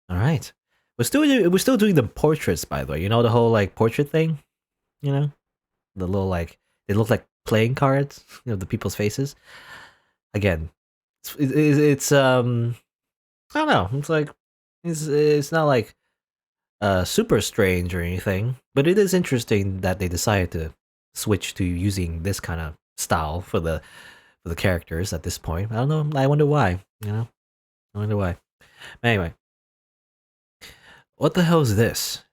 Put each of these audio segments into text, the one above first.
All right. We're still doing the portraits, by the way. You know the whole like portrait thing. You know the little like they look like playing cards. You know the people's faces. Again, it's I don't know. It's like it's not like super strange or anything, but it is interesting that they decided to switch to using this kind of style for the characters at this point. I don't know. I wonder why. You know, I wonder why. Anyway, what the hell is this?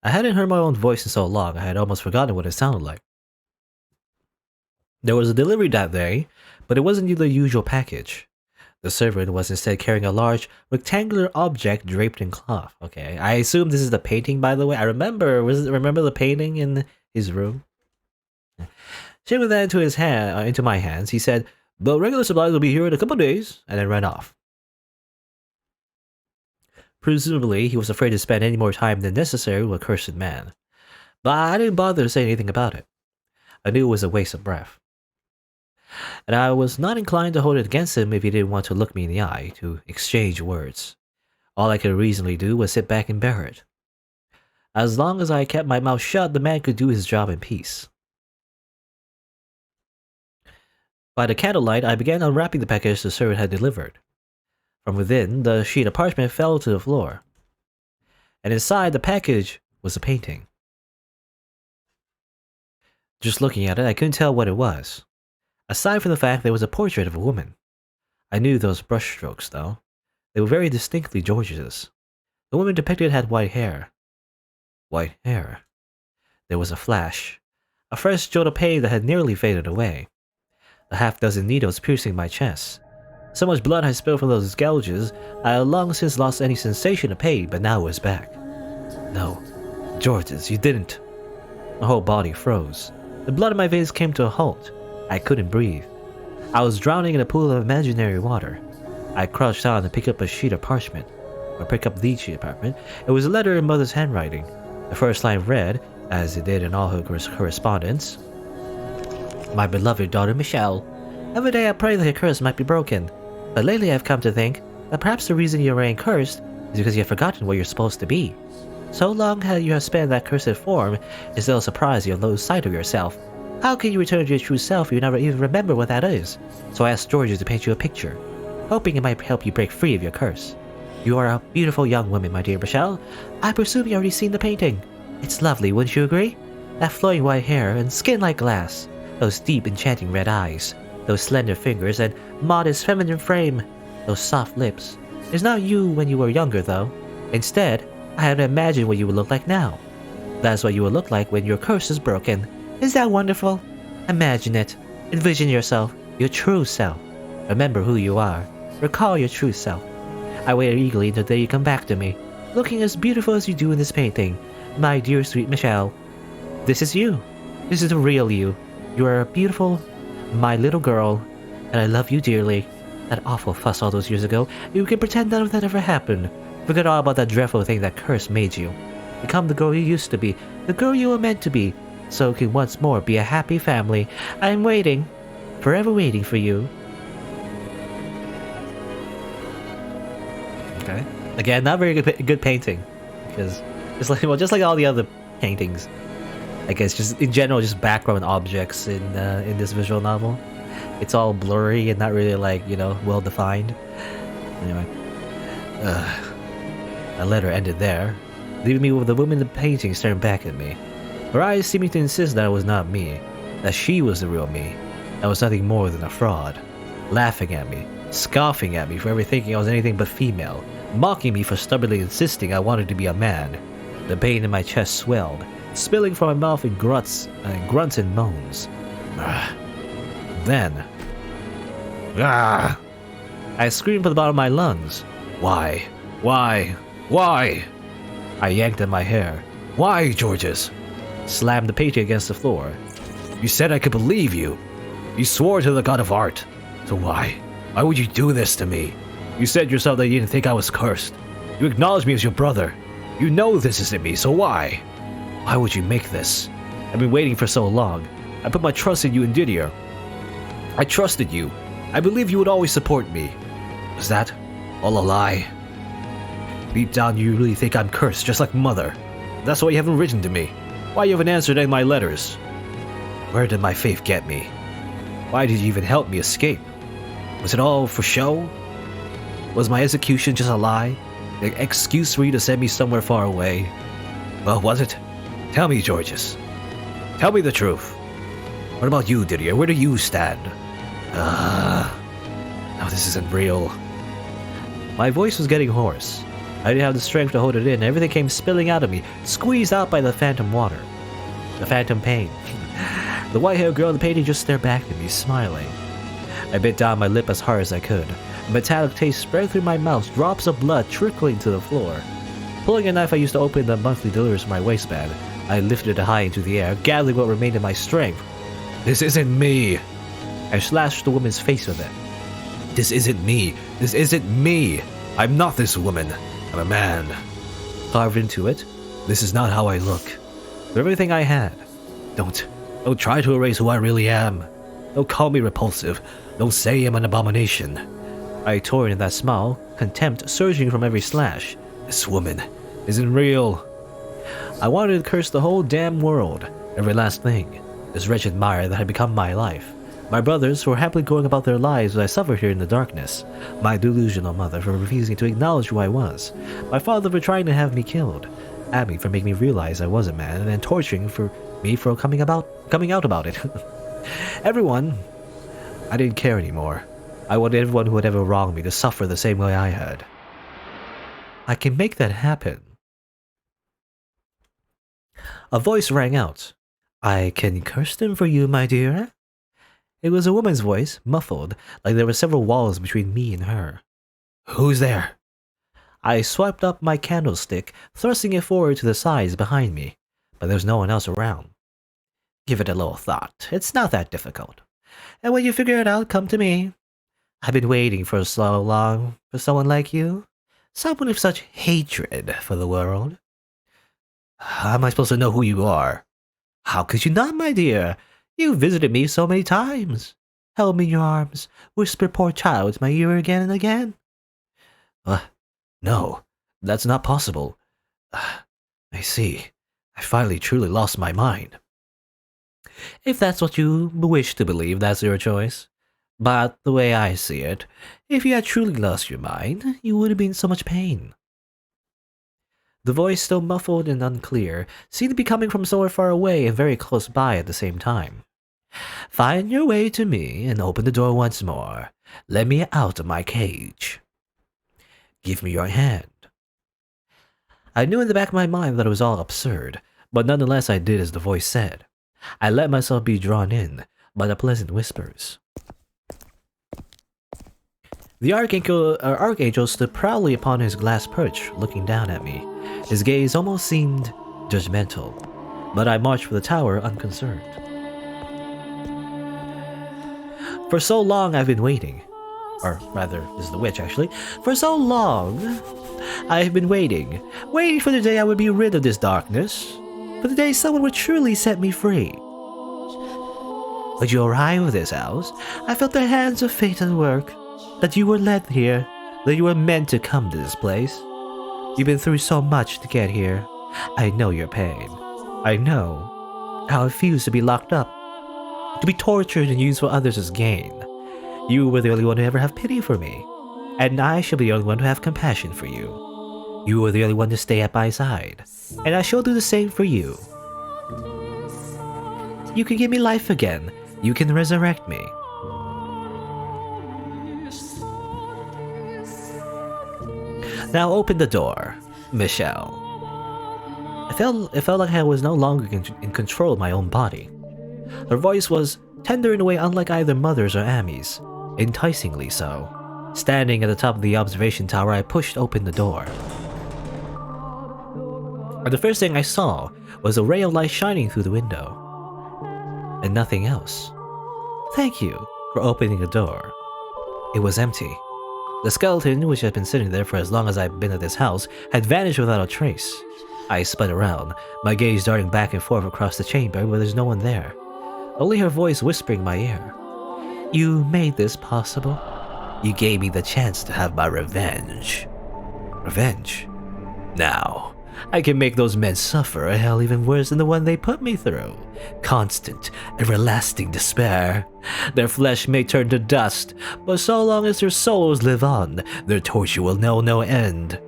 I hadn't heard my own voice in so long, I had almost forgotten what it sounded like. There was a delivery that day, but it wasn't the usual package. The servant was instead carrying a large, rectangular object draped in cloth. Okay, I assume this is the painting, by the way. Remember the painting in his room? Shaving that into his hand, into my hands, he said, "The regular supplies will be here in a couple of days," and then ran off. Presumably, he was afraid to spend any more time than necessary with a cursed man. But I didn't bother to say anything about it. I knew it was a waste of breath. And I was not inclined to hold it against him if he didn't want to look me in the eye, to exchange words. All I could reasonably do was sit back and bear it. As long as I kept my mouth shut, the man could do his job in peace. By the candlelight, I began unwrapping the package the servant had delivered. From within, the sheet of parchment fell to the floor. And inside the package was a painting. Just looking at it, I couldn't tell what it was. Aside from the fact there was a portrait of a woman. I knew those brushstrokes, though. They were very distinctly George's. The woman depicted had white hair. White hair. There was a flash. A fresh jolt of pain that had nearly faded away. A half-dozen needles piercing my chest. So much blood had spilled from those gouges, I had long since lost any sensation of pain, but now it was back. No. George's, you didn't. My whole body froze. The blood in my veins came to a halt. I couldn't breathe. I was drowning in a pool of imaginary water. I crouched down to pick up a sheet of parchment. Or pick up the sheet of parchment. It was a letter in Mother's handwriting. The first line read, as it did in all her correspondence, "My beloved daughter Michelle, every day I pray that your curse might be broken. But lately I've come to think that perhaps the reason you remain cursed is because you have forgotten what you're supposed to be. So long how you have spent that cursed form, it's no surprise you lose sight of yourself. How can you return to your true self if you never even remember what that is? So I asked Georgia to paint you a picture, hoping it might help you break free of your curse. You are a beautiful young woman, my dear Michelle. I presume you already seen the painting. It's lovely, wouldn't you agree? That flowing white hair and skin like glass, those deep enchanting red eyes, those slender fingers and modest feminine frame, those soft lips. It's not you when you were younger, though. Instead, I have to imagine what you would look like now. That's what you will look like when your curse is broken. Is that wonderful? Imagine it. Envision yourself, your true self. Remember who you are. Recall your true self. I waited eagerly until the day you come back to me, looking as beautiful as you do in this painting, my dear sweet Michelle. This is you. This is the real you. You are beautiful, my little girl, and I love you dearly. That awful fuss all those years ago, you can pretend none of that ever happened. Forget all about that dreadful thing that curse made you. Become the girl you used to be, the girl you were meant to be, so you can once more be a happy family. I'm waiting, forever waiting for you." Okay. Again, not very good painting, because just like all the other paintings, I guess just in general, just background objects in this visual novel. It's all blurry and not really well defined. Anyway, my letter ended there, leaving me with the woman in the painting staring back at me, her eyes seeming to insist that it was not me, that she was the real me, and was nothing more than a fraud, laughing at me, scoffing at me for ever thinking I was anything but female, mocking me for stubbornly insisting I wanted to be a man. The pain in my chest swelled, spilling from my mouth in grunts and moans. Then, I screamed from the bottom of my lungs. Why? Why? Why? I yanked at my hair. Why, Georges? Slammed the painting against the floor. You said I could believe you. You swore to the god of art. So why? Why would you do this to me? You said yourself that you didn't think I was cursed. You acknowledged me as your brother. You know this isn't me, so why? Why would you make this? I've been waiting for so long. I put my trust in you and Didier. I trusted you. I believed you would always support me. Was that all a lie? Deep down, you really think I'm cursed, just like Mother. That's why you haven't written to me. Why you haven't answered any of my letters. Where did my faith get me? Why did you even help me escape? Was it all for show? Was my execution just a lie? An excuse for you to send me somewhere far away? Well, was it? Tell me, Georges. Tell me the truth. What about you, Didier? Where do you stand? No, this isn't real. My voice was getting hoarse. I didn't have the strength to hold it in. Everything came spilling out of me, squeezed out by the phantom water. The phantom pain. The white-haired girl in the painting just stared back at me, smiling. I bit down my lip as hard as I could. A metallic taste spread through my mouth, drops of blood trickling to the floor. Pulling a knife I used to open the monthly deliveries from my waistband, I lifted it high into the air, gathering what remained of my strength. This isn't me! I slashed the woman's face with it. This isn't me! This isn't me! I'm not this woman! I'm a man. Carved into it, this is not how I look. For everything I had. Don't try to erase who I really am. Don't call me repulsive. Don't say I'm an abomination. I tore in that smile, contempt surging from every slash. This woman isn't real. I wanted to curse the whole damn world, every last thing. This wretched mire that had become my life. My brothers were happily going about their lives as I suffered here in the darkness. My delusional mother for refusing to acknowledge who I was. My father for trying to have me killed. Abby for making me realize I was a man, and then torturing me for coming out about it. Everyone. I didn't care anymore. I wanted everyone who had ever wronged me to suffer the same way I had. I can make that happen. A voice rang out. I can curse them for you, my dear. It was a woman's voice, muffled, like there were several walls between me and her. Who's there? I swiped up my candlestick, thrusting it forward to the sides behind me, but there was no one else around. Give it a little thought. It's not that difficult. And when you figure it out, come to me. I've been waiting for so long for someone like you. Someone with such hatred for the world. How am I supposed to know who you are? How could you not, my dear? You visited me so many times. Held me in your arms, whispered poor child to my ear again and again. No, that's not possible. I see. I finally truly lost my mind. If that's what you wish to believe, that's your choice. But the way I see it, if you had truly lost your mind, you would have been in so much pain. The voice, still muffled and unclear, seemed to be coming from somewhere far away and very close by at the same time. Find your way to me and open the door once more. Let me out of my cage. Give me your hand. I knew in the back of my mind that it was all absurd, but nonetheless I did as the voice said. I let myself be drawn in by the pleasant whispers. The archangel stood proudly upon his glass perch, looking down at me. His gaze almost seemed judgmental, but I marched for the tower unconcerned. For so long I've been waiting. Or rather, this is the witch actually. For so long I've been waiting for the day I would be rid of this darkness. For the day someone would truly set me free. When you arrived at this house, I felt the hands of fate at work. That you were led here, that you were meant to come to this place. You've been through so much to get here. I know your pain. I know how it feels to be locked up, to be tortured and used for others as gain. You were the only one to ever have pity for me, and I shall be the only one to have compassion for you. You were the only one to stay at my side, and I shall do the same for you. You can give me life again. You can resurrect me. Now open the door, Michelle. It felt like I was no longer in control of my own body. Her voice was tender in a way unlike either Mother's or Amy's, enticingly so. Standing at the top of the observation tower, I pushed open the door. And the first thing I saw was a ray of light shining through the window. And nothing else. Thank you for opening the door. It was empty. The skeleton, which had been sitting there for as long as I've been at this house, had vanished without a trace. I spun around, my gaze darting back and forth across the chamber where there's no one there. Only her voice whispering in my ear. You made this possible. You gave me the chance to have my revenge. Revenge? Now, I can make those men suffer a hell even worse than the one they put me through. Constant, everlasting despair. Their flesh may turn to dust, but so long as their souls live on, their torture will know no end.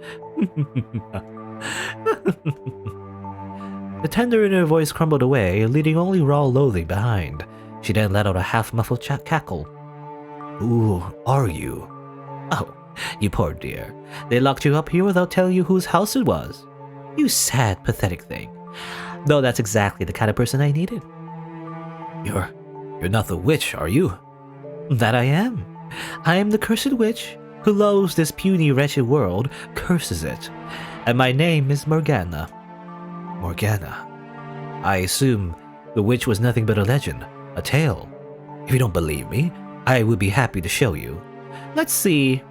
The tender in her voice crumbled away, leaving only raw loathing behind. She then let out a half-muffled cackle. Who are you? Oh, you poor dear. They locked you up here without telling you whose house it was. You sad, pathetic thing. Though that's exactly the kind of person I needed. You're not the witch, are you? That I am. I am the cursed witch who loathes this puny, wretched world, curses it. And my name is Morgana. Morgana. I assume the witch was nothing but a legend, a tale. If you don't believe me, I would be happy to show you. Let's see.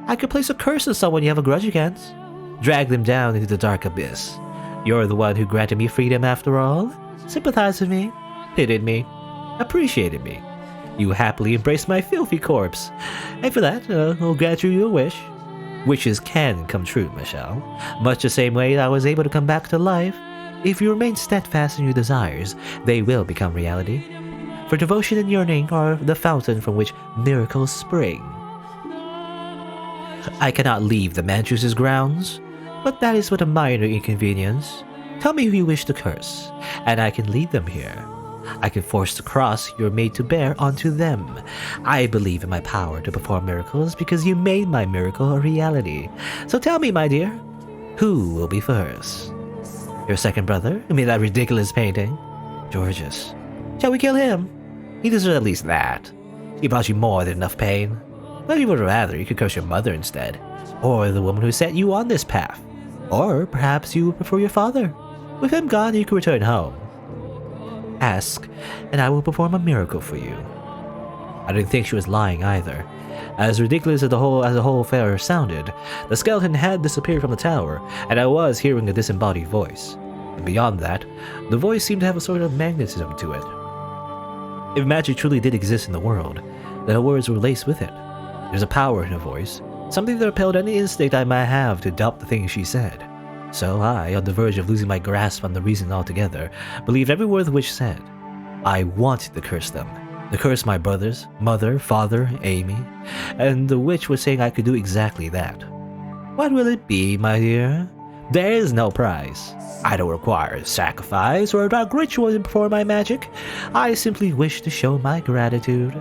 I could place a curse on someone you have a grudge against. Drag them down into the dark abyss. You're the one who granted me freedom after all. Sympathized with me, pitied me, appreciated me. You happily embraced my filthy corpse. And for that, I'll grant you your wish. Wishes can come true, Michelle. Much the same way I was able to come back to life. If you remain steadfast in your desires, they will become reality. For devotion and yearning are the fountain from which miracles spring. I cannot leave the Mantress's grounds, but that is but a minor inconvenience. Tell me who you wish to curse, and I can lead them here. I can force the cross you're made to bear onto them. I believe in my power to perform miracles because you made my miracle a reality. So tell me, my dear, who will be first? Your second brother, who made that ridiculous painting? Georges. Shall we kill him? He deserves at least that. He brought you more than enough pain. But if you would rather, you could curse your mother instead. Or the woman who set you on this path. Or perhaps you would prefer your father. With him gone, you can return home. Ask, and I will perform a miracle for you. I didn't think she was lying either. As ridiculous as the whole affair sounded, the skeleton had disappeared from the tower, and I was hearing a disembodied voice. And beyond that, the voice seemed to have a sort of magnetism to it. If magic truly did exist in the world, then the words were laced with it. There's a power in her voice, something that repelled any instinct I might have to doubt the things she said. So I, on the verge of losing my grasp on the reason altogether, believed every word the witch said. I wanted to curse them. To curse my brothers, mother, father, Amy, and the witch was saying I could do exactly that. What will it be, my dear? There is no prize. I don't require a sacrifice or a dark ritual to perform my magic. I simply wish to show my gratitude.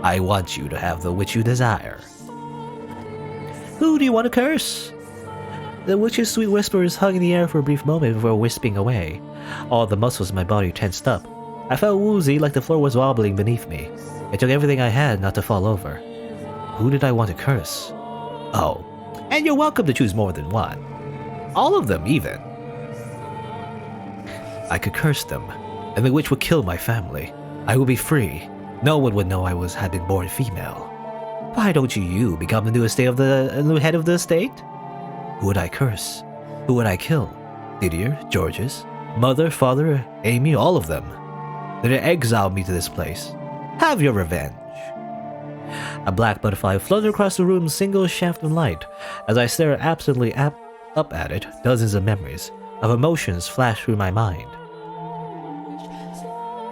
I want you to have the witch you desire. Who do you want to curse? The witch's sweet whispers hung in the air for a brief moment before wisping away. All the muscles in my body tensed up. I felt woozy, like the floor was wobbling beneath me. It took everything I had not to fall over. Who did I want to curse? Oh, and you're welcome to choose more than one. All of them, even. I could curse them, and the witch would kill my family. I would be free. No one would know I had been born female. Why don't you become the new head of the estate? Who would I curse? Who would I kill? Didier, Georges, mother, father, Amy, all of them. They exiled me to this place. Have your revenge. A black butterfly fluttered across the room's single shaft of light. As I stared absently up at it, dozens of memories, of emotions flashed through my mind.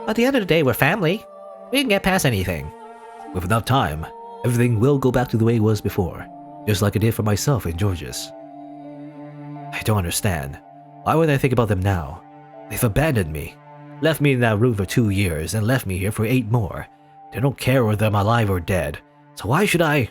At the end of the day, we're family. We can get past anything. With enough time, everything will go back to the way it was before, just like it did for myself and Georges. I don't understand. Why would I think about them now? They've abandoned me. Left me in that room for 2 years and left me here for 8 more. They don't care whether I'm alive or dead. So why should I?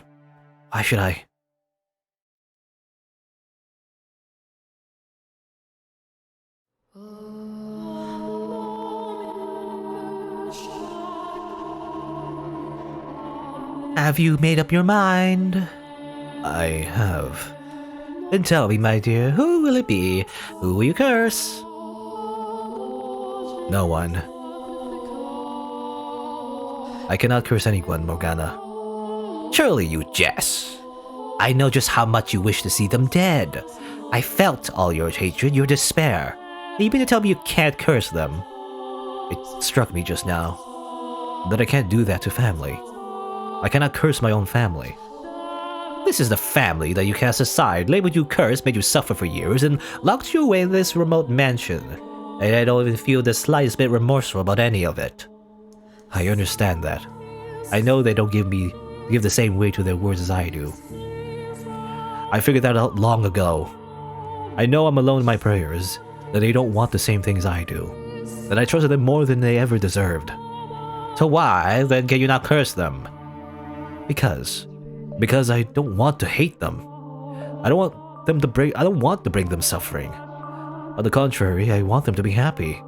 Have you made up your mind? I have. Then tell me, my dear, who will it be? Who will you curse? No one. I cannot curse anyone, Morgana. Surely you jest. I know just how much you wish to see them dead. I felt all your hatred, your despair. And you mean to tell me you can't curse them? It struck me just now that I can't do that to family. I cannot curse my own family. This is the family that you cast aside, labeled you cursed, made you suffer for years, and locked you away in this remote mansion. And I don't even feel the slightest bit remorseful about any of it. I understand that. I know they don't give the same weight to their words as I do. I figured that out long ago. I know I'm alone in my prayers, that they don't want the same things I do, that I trusted them more than they ever deserved. So why, then, can you not curse them? Because I don't want to hate them. I don't want to bring them suffering. On the contrary, I want them to be happy.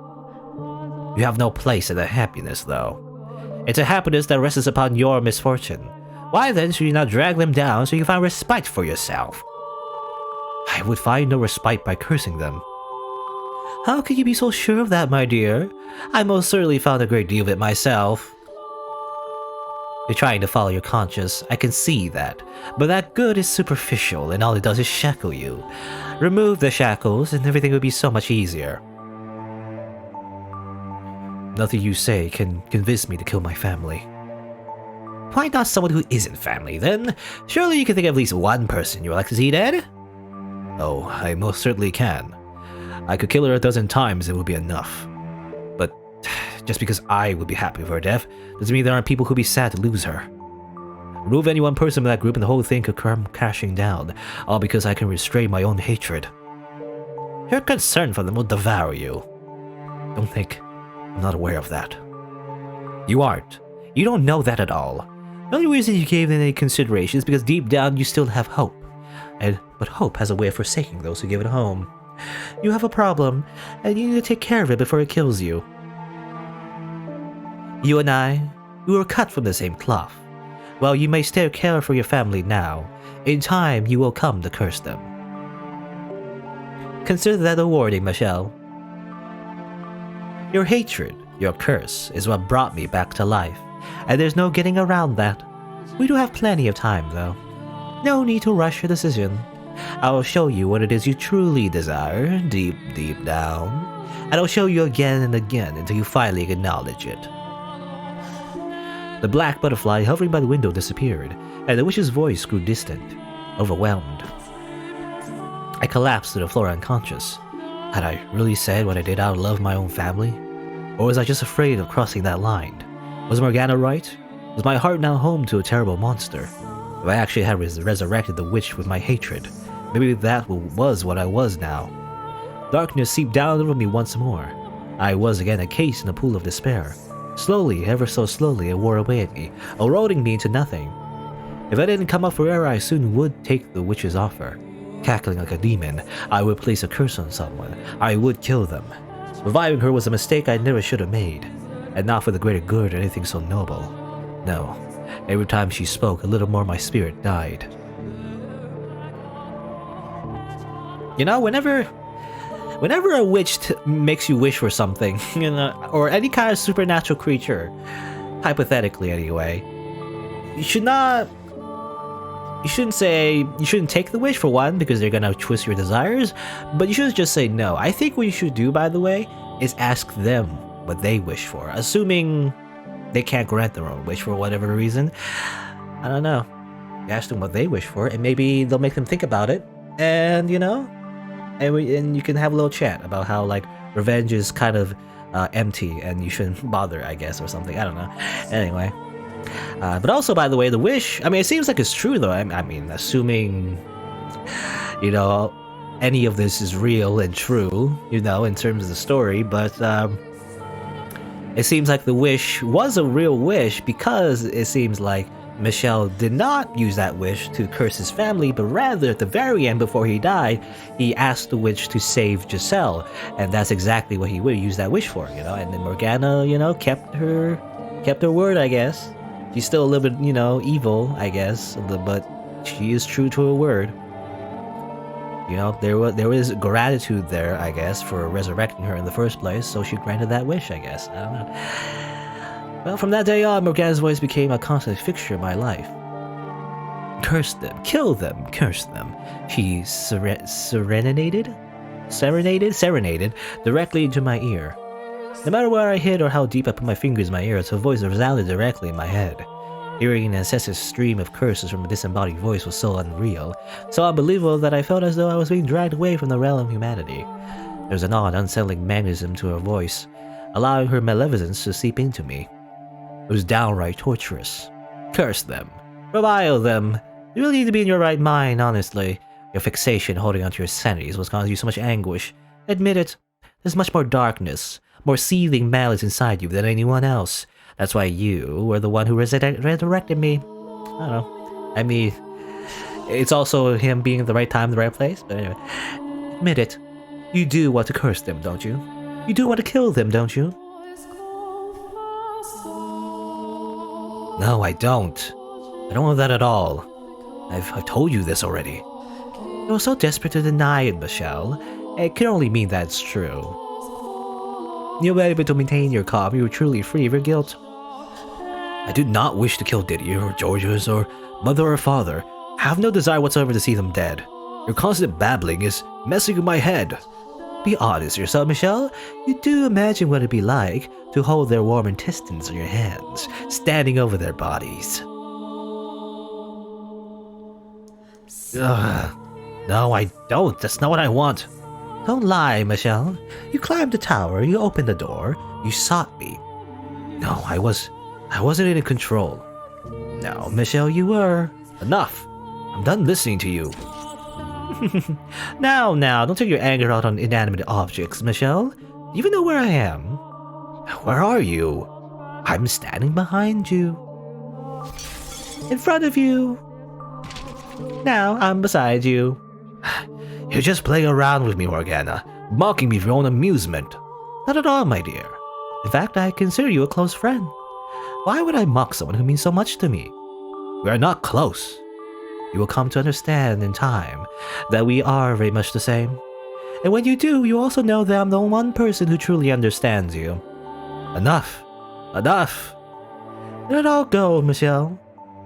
You have no place in that happiness, though. It's a happiness that rests upon your misfortune. Why then should you not drag them down so you find respite for yourself? I would find no respite by cursing them. How can you be so sure of that, my dear? I most certainly found a great deal of it myself. You're trying to follow your conscience, I can see that. But that good is superficial, and all it does is shackle you. Remove the shackles, and everything would be so much easier. Nothing you say can convince me to kill my family. Why not someone who isn't family, then? Surely you can think of at least one person you would like to see dead? Oh, I most certainly can. I could kill her 12 times, it would be enough. But just because I would be happy for her death, doesn't mean there aren't people who'd be sad to lose her. Remove any one person from that group and the whole thing could come crashing down, all because I can restrain my own hatred. Your concern for them will devour you. Don't think I'm not aware of that. You aren't. You don't know that at all. The only reason you gave them any consideration is because deep down you still have hope. But hope has a way of forsaking those who give it a home. You have a problem, and you need to take care of it before it kills you. You and I, we were cut from the same cloth. While you may still care for your family now, in time you will come to curse them. Consider that a warning, Michelle. Your hatred, your curse, is what brought me back to life, and there's no getting around that. We do have plenty of time, though. No need to rush your decision. I will show you what it is you truly desire, deep, deep down, and I'll show you again and again until you finally acknowledge it. The black butterfly hovering by the window disappeared, and the witch's voice grew distant, overwhelmed. I collapsed to the floor unconscious. Had I really said what I did out of love of my own family? Or was I just afraid of crossing that line? Was Morgana right? Was my heart now home to a terrible monster? If I actually had resurrected the witch with my hatred, maybe that was what I was now. Darkness seeped down over me once more. I was again encased in a pool of despair. Slowly, ever so slowly, it wore away at me, eroding me into nothing. If I didn't come up for air, I soon would take the witch's offer. Cackling like a demon, I would place a curse on someone. I would kill them. Reviving her was a mistake I never should have made, and not for the greater good or anything so noble. No, every time she spoke, a little more my spirit died. You know, whenever a witch makes you wish for something, you know, or any kind of supernatural creature, hypothetically anyway, you shouldn't take the wish for one, because they're gonna twist your desires, but you should just say no. I think what you should do, by the way, is ask them what they wish for, assuming they can't grant their own wish for whatever reason. I don't know. You ask them what they wish for, and maybe they'll make them think about it, and you know, and you can have a little chat about how, like, revenge is kind of empty and you shouldn't bother, I guess, or something. I don't know. Anyway. But also, by the way, the wish, I mean, it seems like it's true, though. I mean, assuming, you know, any of this is real and true, you know, in terms of the story, but it seems like the wish was a real wish, because it seems like Michel did not use that wish to curse his family, but rather at the very end, before he died, he asked the witch to save Giselle, and that's exactly what he would use that wish for, you know. And then Morgana, you know, kept her word, I guess. She's still a little bit, you know, evil, I guess, but she is true to her word. You know, there was gratitude there, I guess, for resurrecting her in the first place, so she granted that wish, I guess. I don't know. Well, from that day on, Morgana's voice became a constant fixture in my life. Curse them, kill them, curse them. She serenaded directly into my ear. No matter where I hid or how deep I put my fingers in my ears, her voice resounded directly in my head. Hearing an incessant stream of curses from a disembodied voice was so unreal, so unbelievable that I felt as though I was being dragged away from the realm of humanity. There was an odd, unsettling magnetism to her voice, allowing her malevolence to seep into me. It was downright torturous. Curse them. Revile them. You really need to be in your right mind, honestly. Your fixation holding onto your sanity is what's causing you so much anguish. Admit it. There's much more darkness, more seething malice inside you than anyone else. That's why you were the one who resurrected me. I don't know. I mean, it's also him being at the right time, the right place. But anyway, admit it. You do want to curse them, don't you? You do want to kill them, don't you? No, I don't. I don't want that at all. I've told you this already. You were so desperate to deny it, Michelle. It can only mean that it's true. You were able to maintain your calm. You were truly free of your guilt. I do not wish to kill Didier or Georges or mother or father. I have no desire whatsoever to see them dead. Your constant babbling is messing with my head. Be honest yourself, Michelle. You do imagine what it'd be like to hold their warm intestines in your hands, standing over their bodies. Ugh. No, I don't. That's not what I want. Don't lie, Michelle. You climbed the tower, you opened the door, you sought me. No, I wasn't in control. No, Michelle, you were. Enough. I'm done listening to you. Now, don't take your anger out on inanimate objects, Michelle. Do you even know where I am? Where are you? I'm standing behind you. In front of you. Now, I'm beside you. You're just playing around with me, Morgana, mocking me for your own amusement. Not at all, my dear. In fact, I consider you a close friend. Why would I mock someone who means so much to me? We are not close. You will come to understand in time that we are very much the same. And when you do, you also know that I'm the one person who truly understands you. Enough. Enough. Let it all go, Michelle.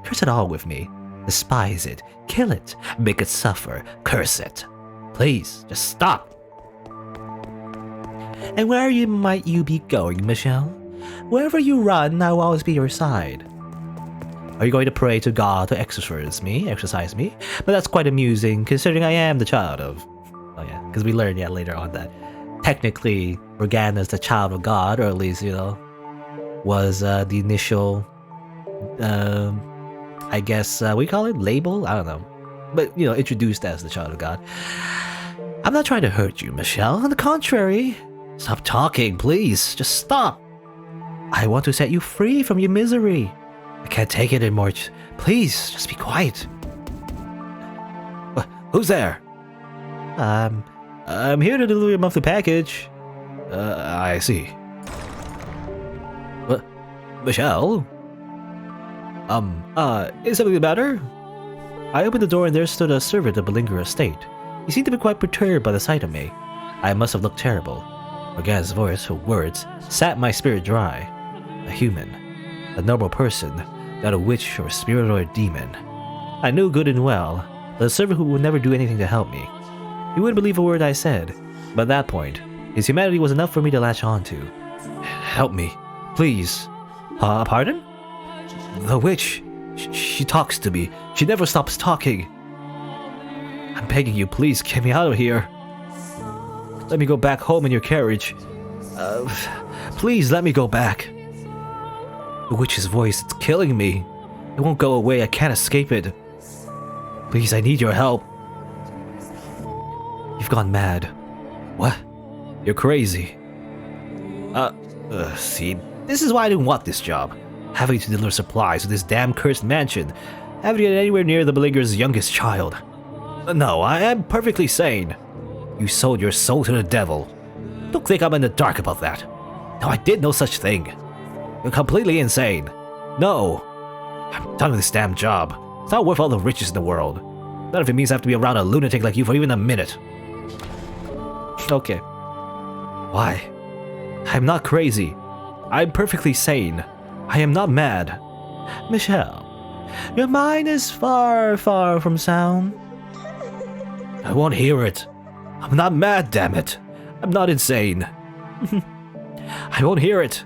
Curse it all with me. Despise it. Kill it. Make it suffer. Curse it. Please, just stop. And where might you be going, Michelle? Wherever you run, I will always be your side. Are you going to pray to God to exercise me? But that's quite amusing, considering I am the child of... Oh yeah, because we learned later on that technically Morgana's the child of God, or at least, was the initial, I guess, we call it label? I don't know. But, introduced as the child of God. I'm not trying to hurt you, Michelle. On the contrary. Stop talking, please. Just stop. I want to set you free from your misery. I can't take it anymore. Please, just be quiet. Who's there? I'm here to deliver your monthly package. I see. What? Michelle? Is something the matter? I opened the door and there stood a servant of Belinger Estate. He seemed to be quite perturbed by the sight of me. I must have looked terrible. Morgana's voice, her words, sat my spirit dry. A human. A normal person, not a witch or a spirit or a demon. I knew good and well that a servant who would never do anything to help me. He wouldn't believe a word I said, but at that point, his humanity was enough for me to latch on to. Help me, please. Pardon? The witch. She talks to me. She never stops talking. I'm begging you, please get me out of here. Let me go back home in your carriage. Please let me go back. The witch's voice, it's killing me. It won't go away, I can't escape it. Please, I need your help. You've gone mad. What? You're crazy. See, this is why I didn't want this job. Having to deliver supplies to this damn cursed mansion. Having to get anywhere near the Belinger's youngest child. No, I am perfectly sane. You sold your soul to the devil. Don't think I'm in the dark about that. No, I did no such thing. You're completely insane. No. I'm done with this damn job. It's not worth all the riches in the world. Not if it means I have to be around a lunatic like you for even a minute. Okay. Why? I'm not crazy. I'm perfectly sane. I am not mad. Michelle, your mind is far, far from sound. I won't hear it. I'm not mad, damn it. I'm not insane. I won't hear it.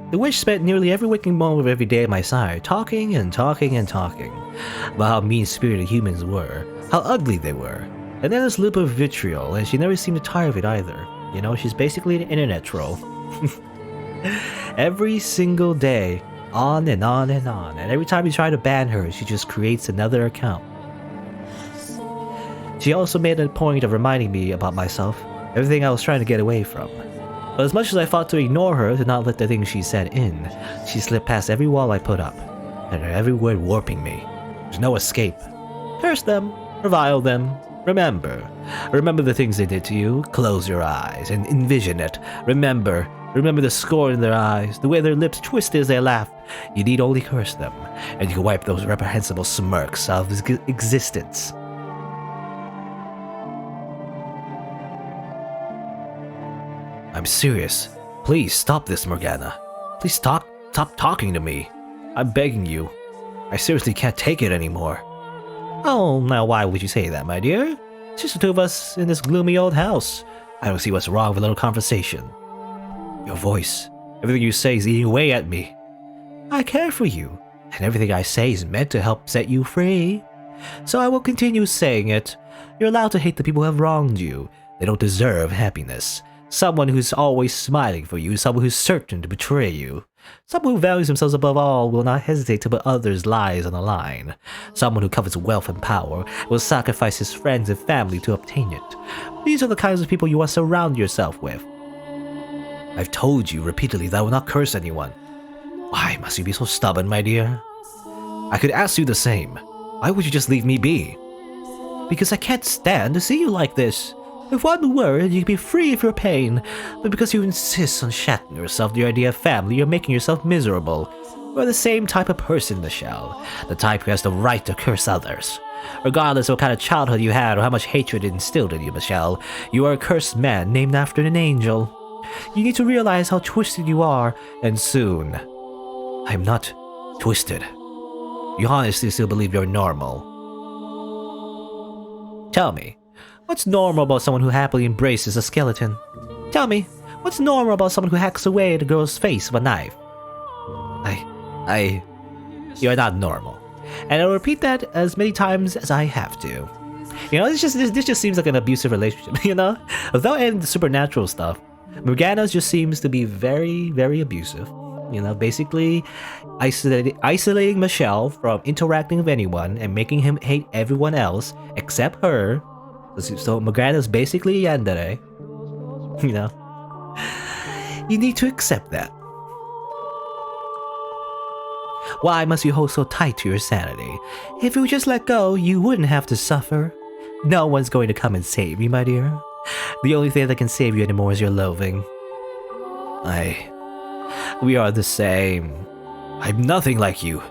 The witch spent nearly every waking moment of every day at my side, talking and talking and talking about how mean-spirited humans were, how ugly they were, and then this loop of vitriol, and she never seemed to tire of it either. You know, she's basically an internet troll. Every single day, on and on and on, and every time you try to ban her, she just creates another account. She also made a point of reminding me about myself, everything I was trying to get away from. But as much as I fought to ignore her, to not let the things she said in, she slipped past every wall I put up, and her every word warping me. There's no escape. Curse them, revile them, remember. Remember the things they did to you, close your eyes, and envision it. Remember the scorn in their eyes, the way their lips twisted as they laughed. You need only curse them, and you can wipe those reprehensible smirks out of existence. I'm serious. Please stop this, Morgana. Please stop talking to me. I'm begging you. I seriously can't take it anymore. Oh, now why would you say that, my dear? It's just the two of us in this gloomy old house. I don't see what's wrong with a little conversation. Your voice, everything you say is eating away at me. I care for you, and everything I say is meant to help set you free. So I will continue saying it. You're allowed to hate the people who have wronged you. They don't deserve happiness. Someone who's always smiling for you, someone who's certain to betray you. Someone who values themselves above all will not hesitate to put others' lives on the line. Someone who covets wealth and power will sacrifice his friends and family to obtain it. These are the kinds of people you want to surround yourself with. I've told you repeatedly that I will not curse anyone. Why must you be so stubborn, my dear? I could ask you the same. Why would you just leave me be? Because I can't stand to see you like this. With one word, you can be free of your pain, but because you insist on shattering yourself to your idea of family, you're making yourself miserable. You're the same type of person, Michelle. The type who has the right to curse others. Regardless of what kind of childhood you had or how much hatred it instilled in you, Michelle, you are a cursed man named after an angel. You need to realize how twisted you are, and soon. I'm not twisted. You honestly still believe you're normal. Tell me, what's normal about someone who happily embraces a skeleton? Tell me, what's normal about someone who hacks away at a girl's face with a knife? You're not normal. And I'll repeat that as many times as I have to. You know, this just seems like an abusive relationship, you know? Without any supernatural stuff, Morgana just seems to be very, very abusive. You know, basically isolating Michelle from interacting with anyone and making him hate everyone else except her. So Morgana's basically yandere. You know? You need to accept that. Why must you hold so tight to your sanity? If you would just let go, you wouldn't have to suffer. No one's going to come and save you, my dear. The only thing that can save you anymore is your loathing. We are the same. I'm nothing like you.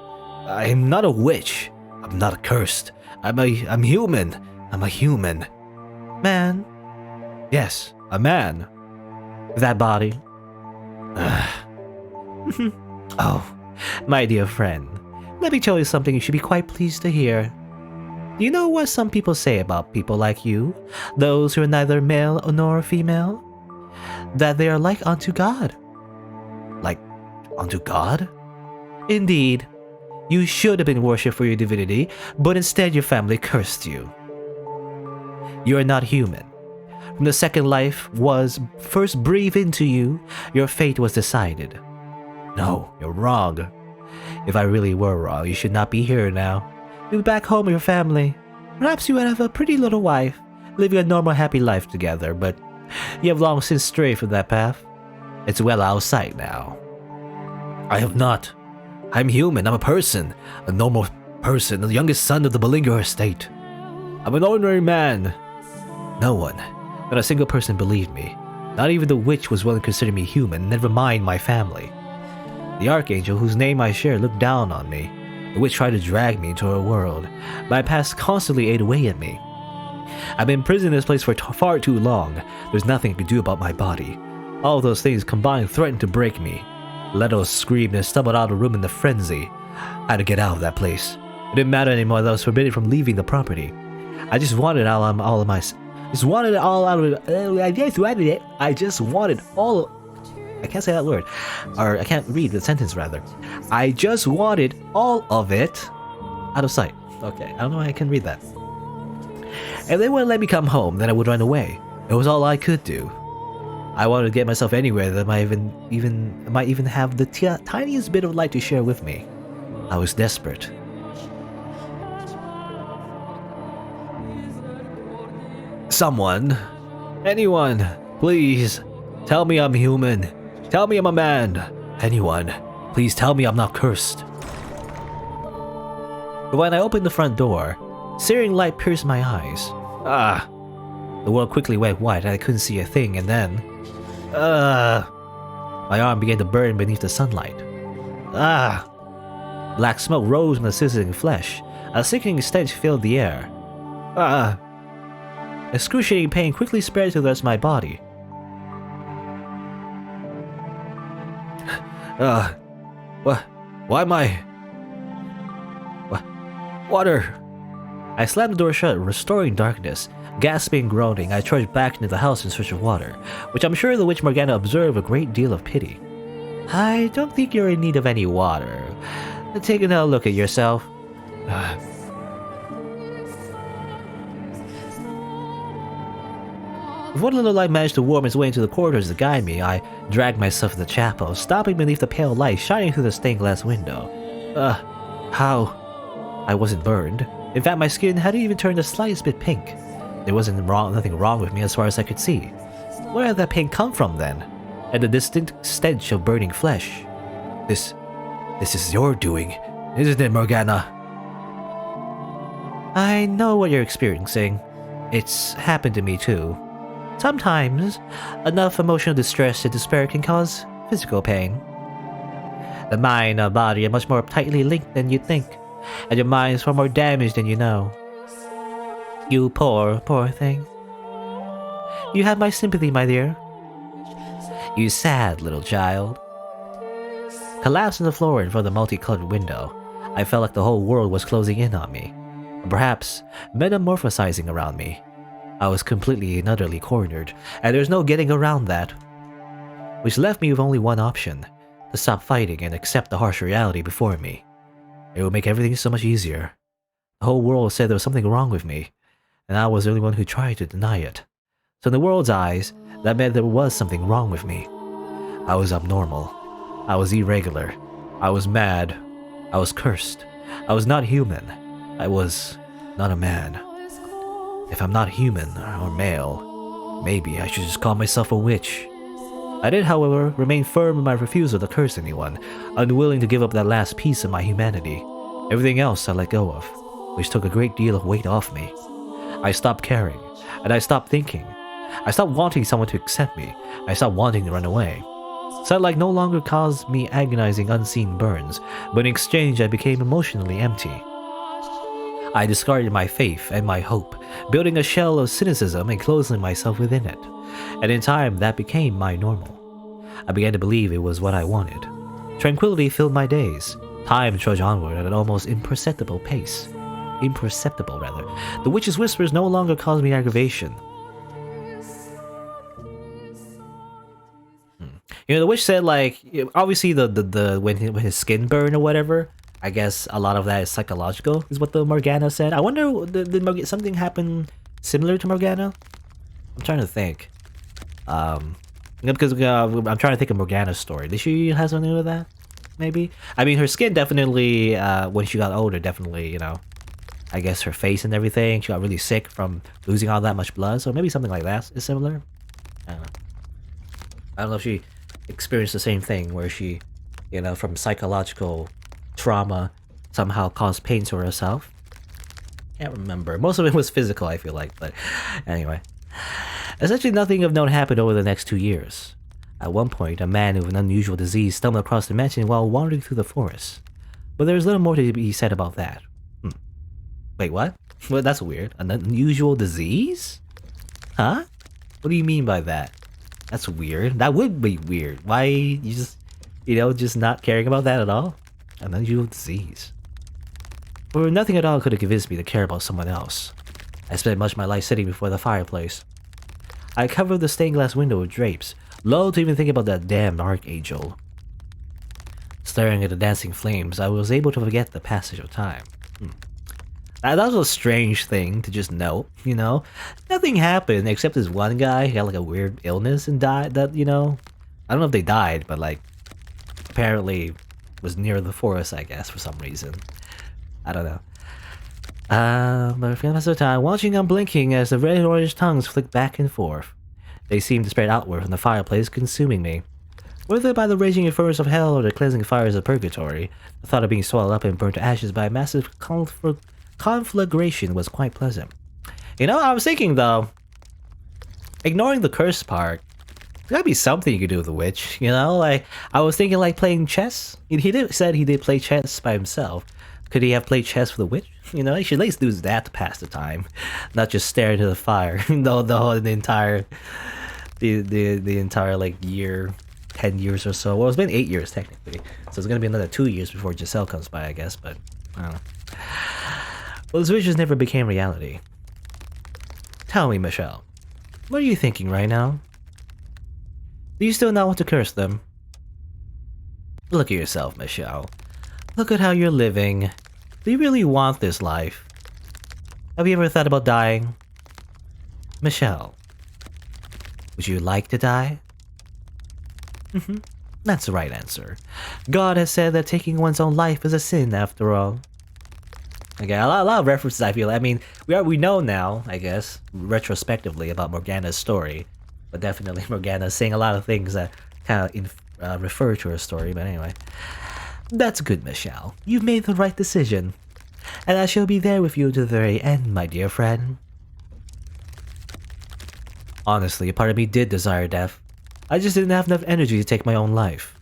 I'm not a witch. I'm not cursed. I'm human. I'm a human. Man? Yes, a man. With that body. Oh, my dear friend. Let me tell you something you should be quite pleased to hear. You know what some people say about people like you? Those who are neither male nor female? That they are like unto God. Like unto God? Indeed. You should have been worshipped for your divinity, but instead your family cursed you. You are not human. From the second life was first breathed into you, your fate was decided. No, you're wrong. If I really were wrong, you should not be here now. You'd be back home with your family. Perhaps you would have a pretty little wife, living a normal happy life together, but you have long since strayed from that path. It's well out of sight now. I have not. I'm human, I'm a person, a normal person, the youngest son of the Bellinger estate. I'm an ordinary man. No one, not a single person believed me. Not even the witch was willing to consider me human, never mind my family. The archangel, whose name I share, looked down on me. The witch tried to drag me into her world. My past constantly ate away at me. I've been imprisoned in this place for far too long. There's nothing I can do about my body. All those things combined threatened to break me. Leto screamed and stumbled out of the room in a frenzy. I had to get out of that place. It didn't matter anymore that I was forbidden from leaving the property. I just wanted it all out of I can't say that word. Or I can't read the sentence, rather. I just wanted all of it out of sight. Okay, I don't know why I can read that. If they wouldn't let me come home, then I would run away. It was all I could do. I wanted to get myself anywhere that might even have the tiniest bit of light to share with me. I was desperate. Someone, anyone, please, tell me I'm human. Tell me I'm a man. Anyone, please tell me I'm not cursed. But when I opened the front door, searing light pierced my eyes. The world quickly went white and I couldn't see a thing, and then... my arm began to burn beneath the sunlight. Black smoke rose from the sizzling flesh. A sickening stench filled the air. Excruciating pain quickly spread to the rest of my body. Why am I... Water! I slammed the door shut, restoring darkness. Gasping and groaning, I trudged back into the house in search of water, which I'm sure the witch Morgana observed with a great deal of pity. I don't think you're in need of any water. Take another look at yourself. Before the little light managed to worm its way into the corridors to guide me, I dragged myself to the chapel, stopping beneath the pale light shining through the stained glass window. How? I wasn't burned. In fact, my skin hadn't even turned the slightest bit pink. There wasn't nothing wrong with me as far as I could see. Where had that pain come from then? And the distinct stench of burning flesh. This is your doing, isn't it, Morgana? I know what you're experiencing. It's happened to me too. Sometimes, enough emotional distress and despair can cause physical pain. The mind and body are much more tightly linked than you think, and your mind is far more damaged than you know. You poor thing. You have my sympathy, my dear. You sad little child. Collapsed on the floor in front of the multicolored window, I felt like the whole world was closing in on me, or perhaps metamorphosizing around me. I was completely and utterly cornered, and there's no getting around that. Which left me with only one option, to stop fighting and accept the harsh reality before me. It would make everything so much easier. The whole world said there was something wrong with me, and I was the only one who tried to deny it. So in the world's eyes, that meant there was something wrong with me. I was abnormal. I was irregular. I was mad. I was cursed. I was not human. I was not a man. If I'm not human or male, maybe I should just call myself a witch. I did, however, remain firm in my refusal to curse anyone, unwilling to give up that last piece of my humanity. Everything else I let go of, which took a great deal of weight off me. I stopped caring, and I stopped thinking. I stopped wanting someone to accept me. I stopped wanting to run away. Sunlight no longer caused me agonizing unseen burns, but in exchange I became emotionally empty. I discarded my faith and my hope, building a shell of cynicism and closing myself within it. And in time, that became my normal. I began to believe it was what I wanted. Tranquility filled my days. Time trudged onward at an almost imperceptible pace. Imperceptible, rather. The witch's whispers no longer caused me aggravation. You know, the witch said, like, obviously when his skin burned or whatever, I guess a lot of that is psychological, is what the Morgana said. I wonder, did something happen similar to Morgana? I'm trying to think. Because I'm trying to think of Morgana's story. Did she have something to do with that? Maybe? I mean, her skin definitely, when she got older, definitely, you know, I guess her face and everything, she got really sick from losing all that much blood, so maybe something like that is similar. I don't know. I don't know if she experienced the same thing, where she, you know, from psychological trauma, somehow caused pain to herself. Can't remember. Most of it was physical, I feel like, but anyway. Essentially nothing of note happened over the next 2 years. At one point, a man with an unusual disease stumbled across the mansion while wandering through the forest. But there's little more to be said about that. Wait, what? Well, that's weird. An unusual disease? Huh? What do you mean by that? That's weird. That would be weird. Why you just, you know, just not caring about that at all? An unusual disease. For nothing at all could have convinced me to care about someone else. I spent much of my life sitting before the fireplace. I covered the stained glass window with drapes, Low to even think about that damn archangel. Staring at the dancing flames, I was able to forget the passage of time. That was a strange thing to just note, you know? Nothing happened except this one guy got like a weird illness and died that, you know? I don't know if they died, but like, apparently was near the forest, I guess, for some reason. I don't know. But for the rest of the time, watching unblinking as the red orange tongues flick back and forth. They seemed to spread outward from the fireplace, consuming me. Whether by the raging furnace of hell or the cleansing fires of purgatory, the thought of being swallowed up and burnt to ashes by a massive conflagration was quite pleasant. You know, I was thinking though, ignoring the curse part, there's gotta be something you could do with the witch, you know? Like, I was thinking like playing chess. Said he did play chess by himself. Could he have played chess with the witch? You know, he should at least do that to pass the time, not just stare into the fire. the entire like year, 10 years or so. Well, it's been 8 years technically, so it's gonna be another 2 years before Giselle comes by, I guess. But I don't know. Well, those wishes never became reality. Tell me, Michelle, what are you thinking right now? Do you still not want to curse them? Look at yourself, Michelle. Look at how you're living. Do you really want this life? Have you ever thought about dying? Michelle, would you like to die? That's the right answer. God has said that taking one's own life is a sin after all. Okay, a lot of references I feel. I mean, we know now, I guess, retrospectively about Morgana's story. But definitely Morgana's saying a lot of things that kind of refer to her story, but anyway. That's good, Michelle. You've made the right decision. And I shall be there with you to the very end, my dear friend. Honestly, a part of me did desire death. I just didn't have enough energy to take my own life.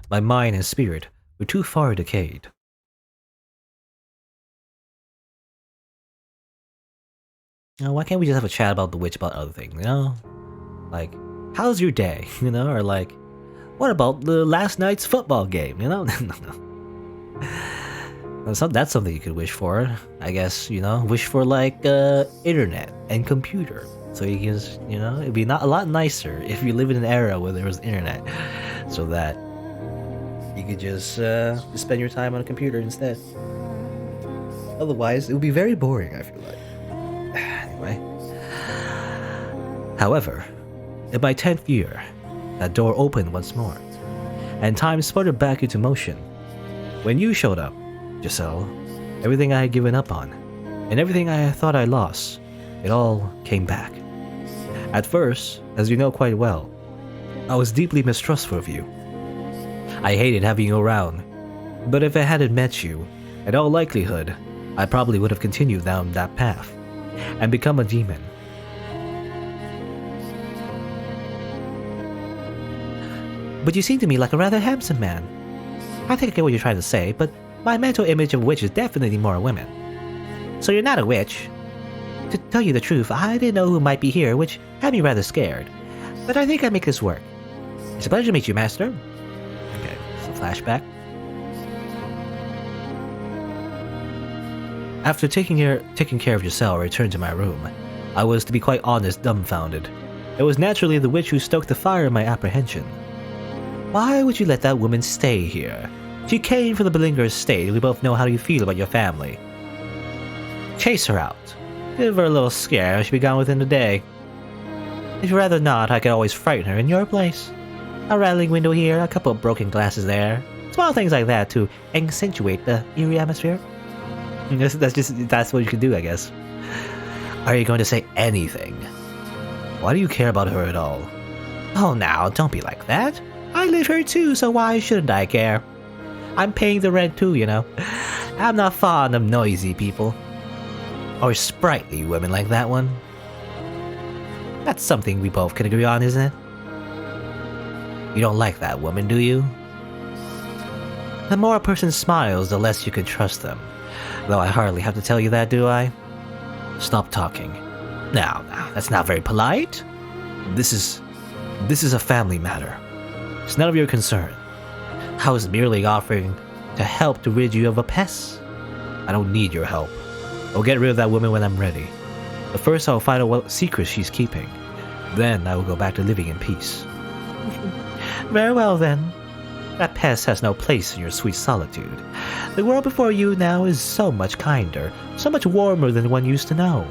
My mind and spirit were too far decayed. Now, why can't we just have a chat about the witch about other things, you know? Like, how's your day, you know? Or like, what about the last night's football game, you know? That's something you could wish for, I guess, you know? Wish for like, internet and computer. So you can just, you know, it'd be a lot nicer if you live in an era where there was internet. So that you could just spend your time on a computer instead. Otherwise, it would be very boring, I feel like. Anyway. However, in my 10th year, that door opened once more, and time sputtered back into motion. When you showed up, Giselle, everything I had given up on, and everything I thought I lost, it all came back. At first, as you know quite well, I was deeply mistrustful of you. I hated having you around, but if I hadn't met you, in all likelihood, I probably would have continued down that path, and become a demon. But you seem to me like a rather handsome man. I think I get what you're trying to say, but my mental image of a witch is definitely more women. So you're not a witch. To tell you the truth, I didn't know who might be here, which had me rather scared. But I think I make this work. It's a pleasure to meet you, Master. Okay, so flashback. After taking care of Giselle, I returned to my room. I was, to be quite honest, dumbfounded. It was naturally the witch who stoked the fire in my apprehension. Why would you let that woman stay here? She came from the Belinger estate. We both know how you feel about your family. Chase her out. Give her a little scare. She'll be gone within a day. If you'd rather not, I could always frighten her in your place. A rattling window here, a couple of broken glasses there. Small things like that to accentuate the eerie atmosphere. That's what you can do, I guess. Are you going to say anything? Why do you care about her at all? Oh, now, don't be like that. I live here too, so why shouldn't I care? I'm paying the rent too, you know. I'm not fond of noisy people. Or sprightly women like that one. That's something we both can agree on, isn't it? You don't like that woman, do you? The more a person smiles, the less you can trust them. Though I hardly have to tell you that, do I? Stop talking. Now, that's not very polite. This is a family matter. It's none of your concern. I was merely offering to help to rid you of a pest. I don't need your help. I'll get rid of that woman when I'm ready. But first I'll find out what secrets she's keeping. Then I will go back to living in peace. Very well then. That pest has no place in your sweet solitude. The world before you now is so much kinder, so much warmer than one used to know.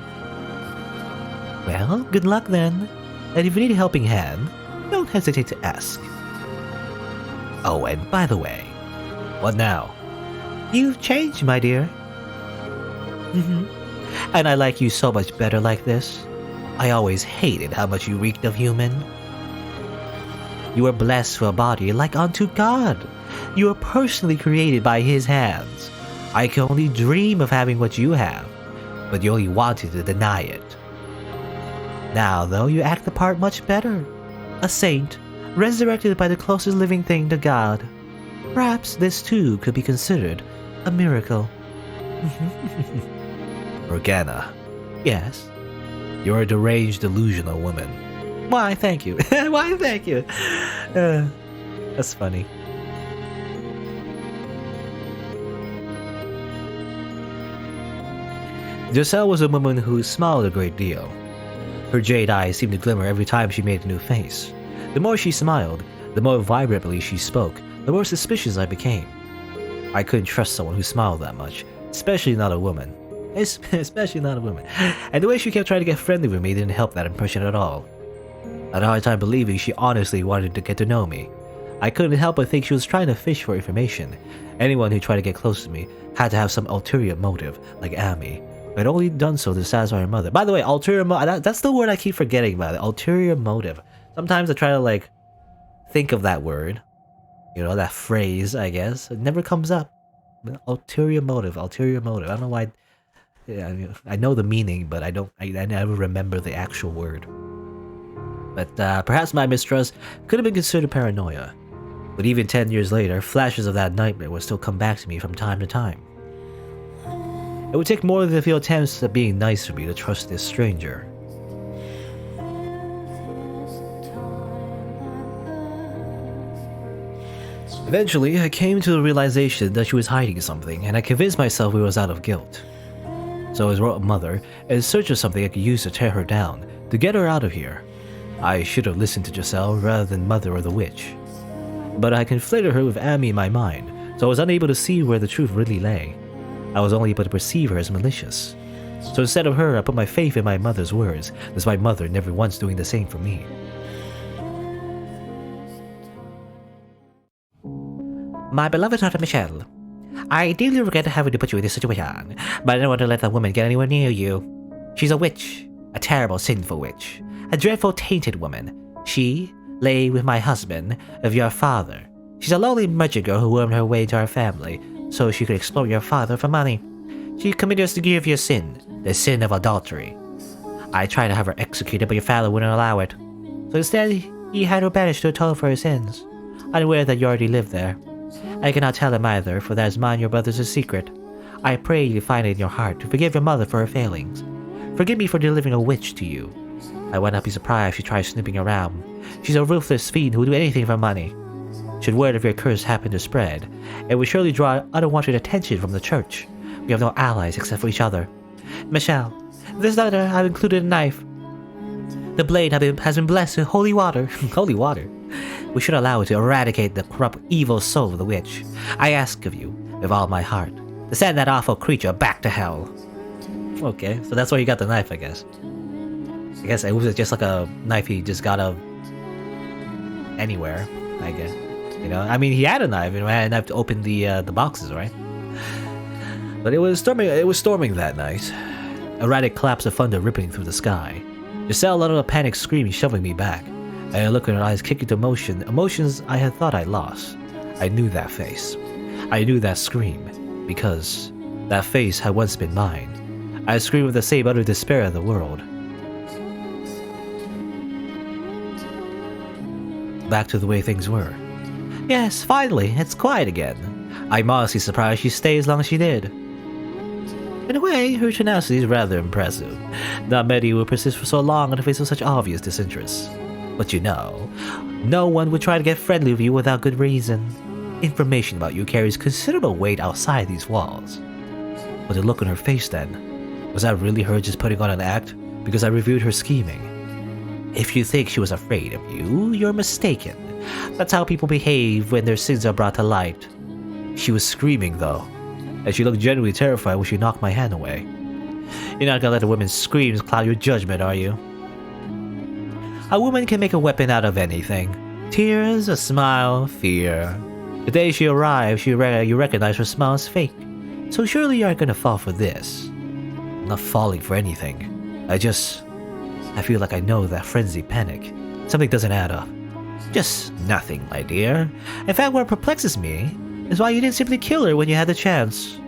Well, good luck then. And if you need a helping hand, don't hesitate to ask. Oh, and by the way, what now? You've changed, my dear. And I like you so much better like this. I always hated how much you reeked of human. You are blessed for a body like unto God. You are personally created by His hands. I can only dream of having what you have, but you only wanted to deny it. Now, though, you act the part much better. A saint, resurrected by the closest living thing to God. Perhaps this too could be considered a miracle. Morgana. Yes? You're a deranged, delusional woman. Why, thank you. Why, thank you. That's funny. Giselle was a woman who smiled a great deal. Her jade eyes seemed to glimmer every time she made a new face. The more she smiled, the more vibrantly she spoke, the more suspicious I became. I couldn't trust someone who smiled that much, especially not a woman. Especially not a woman. And the way she kept trying to get friendly with me didn't help that impression at all. I had a hard time believing she honestly wanted to get to know me. I couldn't help but think she was trying to fish for information. Anyone who tried to get close to me had to have some ulterior motive, like Amy. I'd only done so to satisfy her mother. By the way, ulterior motive, that's the word I keep forgetting about it. Ulterior motive. Sometimes I try to think of that word. You know, that phrase, I guess. It never comes up. Ulterior motive, ulterior motive. I don't know why. Yeah, I know the meaning, but I never remember the actual word. But perhaps my mistrust could have been considered paranoia. But even 10 years later, flashes of that nightmare would still come back to me from time to time. It would take more than a few attempts at being nice for me to trust this stranger. Eventually, I came to the realization that she was hiding something, and I convinced myself it was out of guilt. So I wrote a mother in search of something I could use to tear her down, to get her out of here. I should have listened to Giselle rather than Mother or the Witch. But I conflated her with Amy in my mind, so I was unable to see where the truth really lay. I was only able to perceive her as malicious. So instead of her, I put my faith in my mother's words, despite Mother never once doing the same for me. My beloved daughter Michelle, I deeply regret having to put you in this situation, but I don't want to let that woman get anywhere near you. She's a witch, a terrible, sinful witch, a dreadful, tainted woman. She lay with my husband, of your father. She's a lowly merchant girl who wormed her way into our family, so she could exploit your father for money. She committed a serious sin, the sin of adultery. I tried to have her executed, but your father wouldn't allow it. So instead, he had her banished to atone for her sins, unaware that you already lived there. I cannot tell him either, for that is mine, your brother's, a secret. I pray you find it in your heart to forgive your mother for her failings. Forgive me for delivering a witch to you. I would not be surprised if she tries snooping around. She's a ruthless fiend who will do anything for money. Should word of your curse happen to spread, it would surely draw unwanted attention from the church. We have no allies except for each other. Michelle, this letter I've included a knife. The blade has been blessed with holy water. Holy water? We should allow it to eradicate the corrupt, evil soul of the witch. I ask of you, with all my heart, to send that awful creature back to hell. Okay, so that's where you got the knife, I guess. I guess it was just like a knife he just got of anywhere, I guess. You know, I mean, he had a knife, and he had a knife to open the boxes, right? But it was storming that night. Erratic claps of thunder ripping through the sky. Giselle let out a panic scream, shoving me back. And a look in her eyes kicked into motion, emotions I had thought I'd lost. I knew that face. I knew that scream, because that face had once been mine. I screamed with the same utter despair of the world. Back to the way things were. Yes, finally, it's quiet again. I'm honestly surprised she stayed as long as she did. In a way, her tenacity is rather impressive. Not many will persist for so long in the face of such obvious disinterest. But you know, no one would try to get friendly with you without good reason. Information about you carries considerable weight outside these walls. But the look on her face then, was that really her just putting on an act because I reviewed her scheming? If you think she was afraid of you, you're mistaken. That's how people behave when their sins are brought to light. She was screaming, though, and she looked genuinely terrified when she knocked my hand away. You're not gonna let a woman's screams cloud your judgment, are you? A woman can make a weapon out of anything. Tears, a smile, fear. The day she arrives, you recognize her smile is fake. So surely you aren't gonna fall for this. I'm not falling for anything. I feel like I know that frenzied panic. Something doesn't add up. Just nothing, my dear. In fact, what perplexes me is why you didn't simply kill her when you had the chance.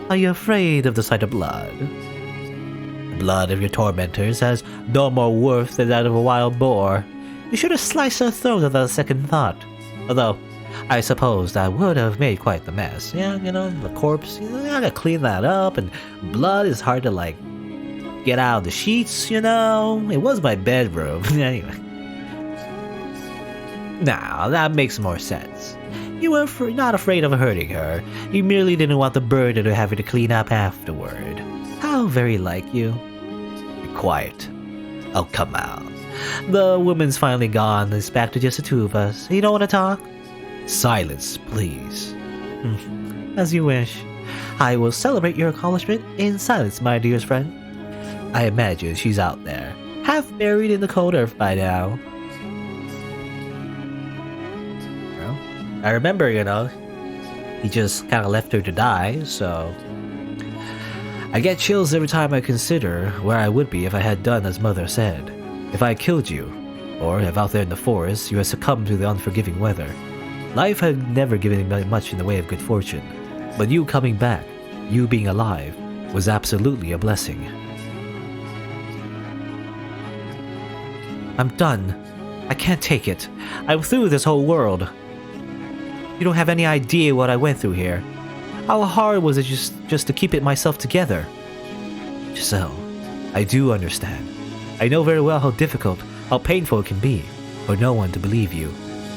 Are you afraid of the sight of blood? The blood of your tormentors has no more worth than that of a wild boar. You should have sliced her throat without a second thought. Although, I suppose that would have made quite the mess. Yeah, the corpse, I gotta clean that up, and blood is hard to, get out of the sheets, It was my bedroom. Anyway. Now, that makes more sense. You were not afraid of hurting her. You merely didn't want the burden of having to clean up afterward. How very like you. Be quiet. Oh, come on. The woman's finally gone. It's back to just the two of us. You don't want to talk? Silence, please. As you wish. I will celebrate your accomplishment in silence, my dearest friend. I imagine she's out there, half buried in the cold earth by now. Well, I remember, he just kind of left her to die, so... I get chills every time I consider where I would be if I had done as Mother said. If I had killed you, or if out there in the forest you had succumbed to the unforgiving weather. Life had never given me much in the way of good fortune, but you coming back, you being alive, was absolutely a blessing. I'm done. I can't take it. I'm through this whole world. You don't have any idea what I went through here. How hard was it just to keep it myself together? Giselle, I do understand. I know very well how difficult, how painful it can be for no one to believe you,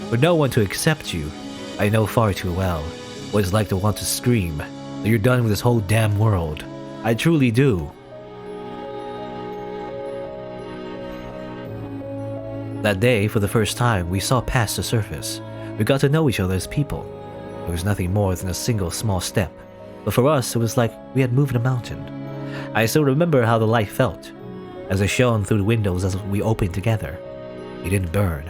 for no one to accept you. I know far too well what it's like to want to scream that you're done with this whole damn world. I truly do. That day, for the first time, we saw past the surface. We got to know each other as people. It was nothing more than a single small step, but for us it was like we had moved a mountain. I still remember how the light felt, as it shone through the windows as we opened together. It didn't burn,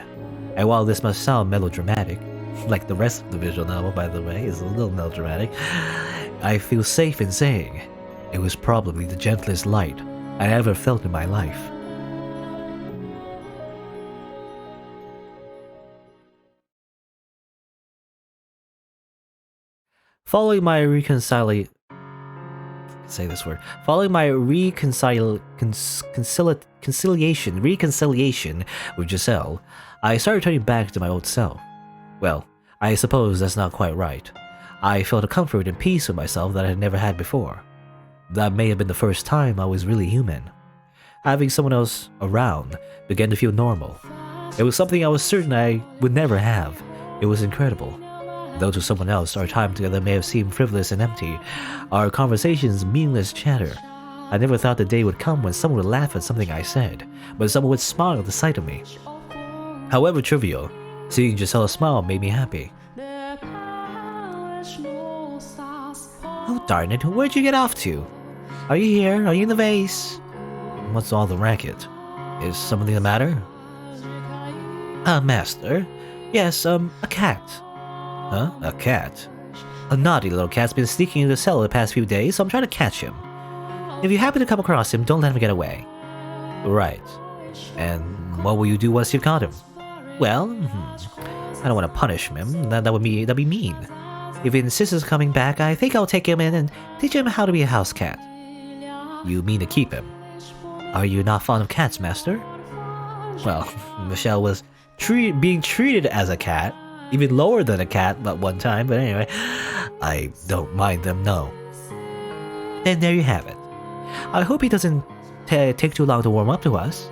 and while this must sound melodramatic, like the rest of the visual novel by the way is a little melodramatic, I feel safe in saying it was probably the gentlest light I ever felt in my life. Following my reconciliation with Giselle, I started turning back to my old self. Well, I suppose that's not quite right. I felt a comfort and peace with myself that I had never had before. That may have been the first time I was really human. Having someone else around began to feel normal. It was something I was certain I would never have. It was incredible. Though to someone else, our time together may have seemed frivolous and empty, our conversations meaningless chatter. I never thought the day would come when someone would laugh at something I said, when someone would smile at the sight of me. However trivial, seeing Giselle smile made me happy. Oh darn it, where'd you get off to? Are you here? Are you in the vase? What's all the racket? Is something the matter? Master? Yes, a cat. Huh? A cat? A naughty little cat's been sneaking into the cellar the past few days, so I'm trying to catch him. If you happen to come across him, don't let him get away. Right. And what will you do once you've caught him? Well, I don't want to punish him. That'd be mean. If he insists on coming back, I think I'll take him in and teach him how to be a house cat. You mean to keep him? Are you not fond of cats, Master? Well, Michelle was being treated as a cat. Even lower than a cat at one time, but anyway, I don't mind them, no. Then there you have it. I hope he doesn't take too long to warm up to us.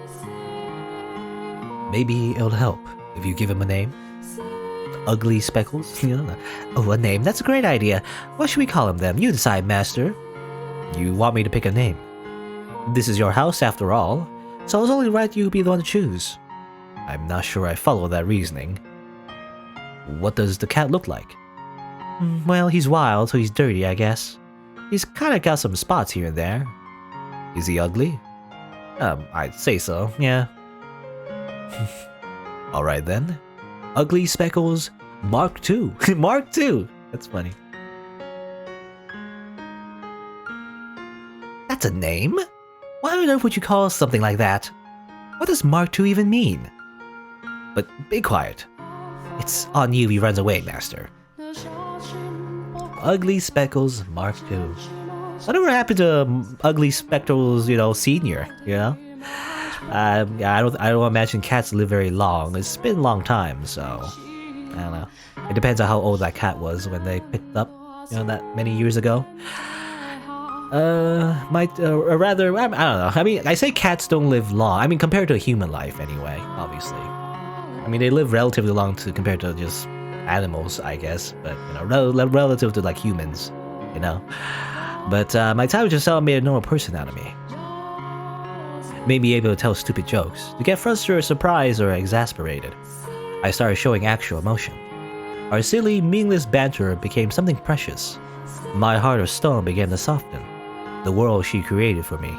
Maybe it'll help if you give him a name. Ugly Speckles? Oh, a name, that's a great idea. What should we call him then? You decide, Master. You want me to pick a name? This is your house after all. so it's only right you be the one to choose. I'm not sure I follow that reasoning. What does the cat look like? Well, he's wild, so he's dirty, I guess. He's kinda got some spots here and there. Is he ugly? I'd say so, yeah. Alright then. Ugly Speckles Mark II. Mark II! That's funny. That's a name? Why on earth would you call something like that? What does Mark II even mean? But be quiet. It's on you he runs away, Master. Ugly Speckles Mark II. Whatever happened to Ugly Speckles, Senior, I don't imagine cats live very long. It's been a long time, so I don't know. It depends on how old that cat was when they picked up, that many years ago. I don't know. I mean, I say cats don't live long. I mean, compared to a human life, anyway. Obviously, I mean they live relatively long compared to just animals, I guess. But relative to like humans, But my time with Giselle made a normal person out of me. Made me able to tell stupid jokes, to get frustrated, surprised, or exasperated. I started showing actual emotion. Our silly, meaningless banter became something precious. My heart of stone began to soften. The world she created for me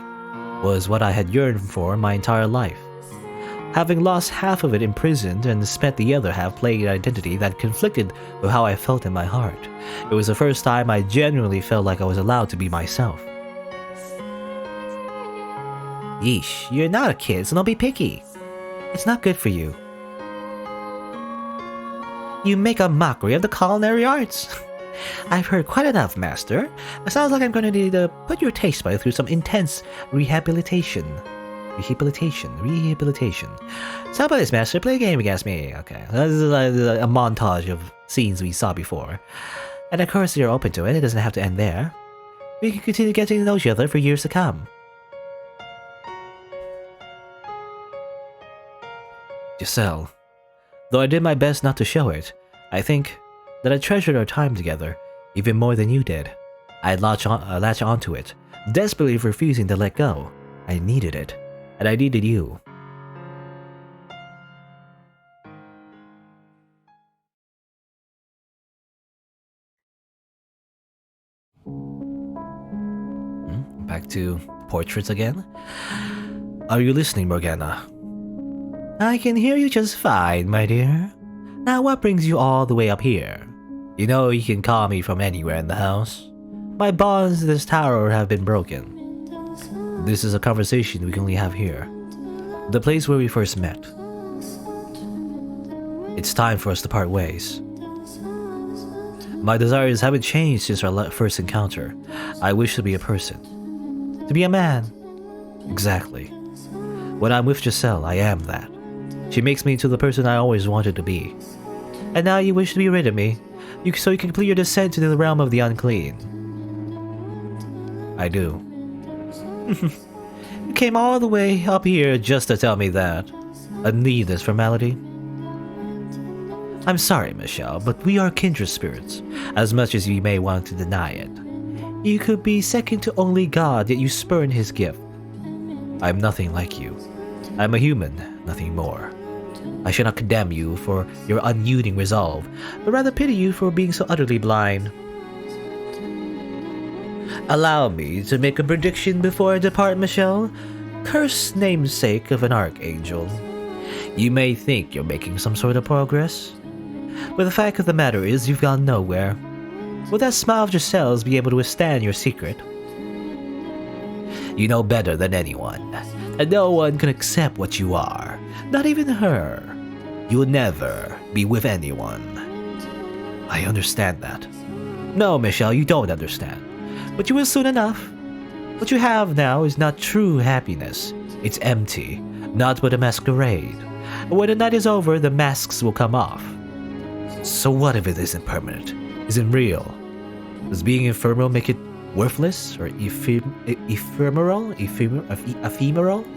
was what I had yearned for my entire life. Having lost half of it imprisoned and spent the other half playing an identity that conflicted with how I felt in my heart, it was the first time I genuinely felt like I was allowed to be myself. Yeesh, you're not a kid, so don't be picky. It's not good for you. You make a mockery of the culinary arts. I've heard quite enough, Master. It sounds like I'm going to need to put your taste bud through some intense rehabilitation. Rehabilitation. So how about this, Master? Play a game against me. Okay, this is a montage of scenes we saw before. And of course, you're open to it. It doesn't have to end there. We can continue getting to know each other for years to come. Giselle. Though I did my best not to show it, I think that I treasured our time together even more than you did. I'd latch onto it, desperately refusing to let go. I needed it, and I needed you. Back to portraits again. Are you listening, Morgana? I can hear you just fine, my dear. Now what brings you all the way up here? You know you can call me from anywhere in the house. My bonds to this tower have been broken. This is a conversation we can only have here. The place where we first met. It's time for us to part ways. My desires haven't changed since our first encounter. I wish to be a person. To be a man. Exactly. When I'm with Giselle, I am that. She makes me into the person I always wanted to be. And now you wish to be rid of me, so you can complete your descent into the realm of the unclean. I do. You came all the way up here just to tell me that. A needless formality. I'm sorry, Michelle, but we are kindred spirits, as much as you may want to deny it. You could be second to only God, yet you spurn his gift. I'm nothing like you. I'm a human, nothing more. I should not condemn you for your unyielding resolve, but rather pity you for being so utterly blind. Allow me to make a prediction before I depart, Michelle. Cursed namesake of an archangel. You may think you're making some sort of progress, but the fact of the matter is you've gone nowhere. Will that smile of Giselle's be able to withstand your secret? You know better than anyone, and no one can accept what you are, not even her. You will never be with anyone. I understand that. No, Michelle, you don't understand. But you will soon enough. What you have now is not true happiness. It's empty, not but a masquerade. When the night is over, the masks will come off. So what if it isn't permanent? Isn't real? Does being ephemeral make it worthless? Or ephemeral?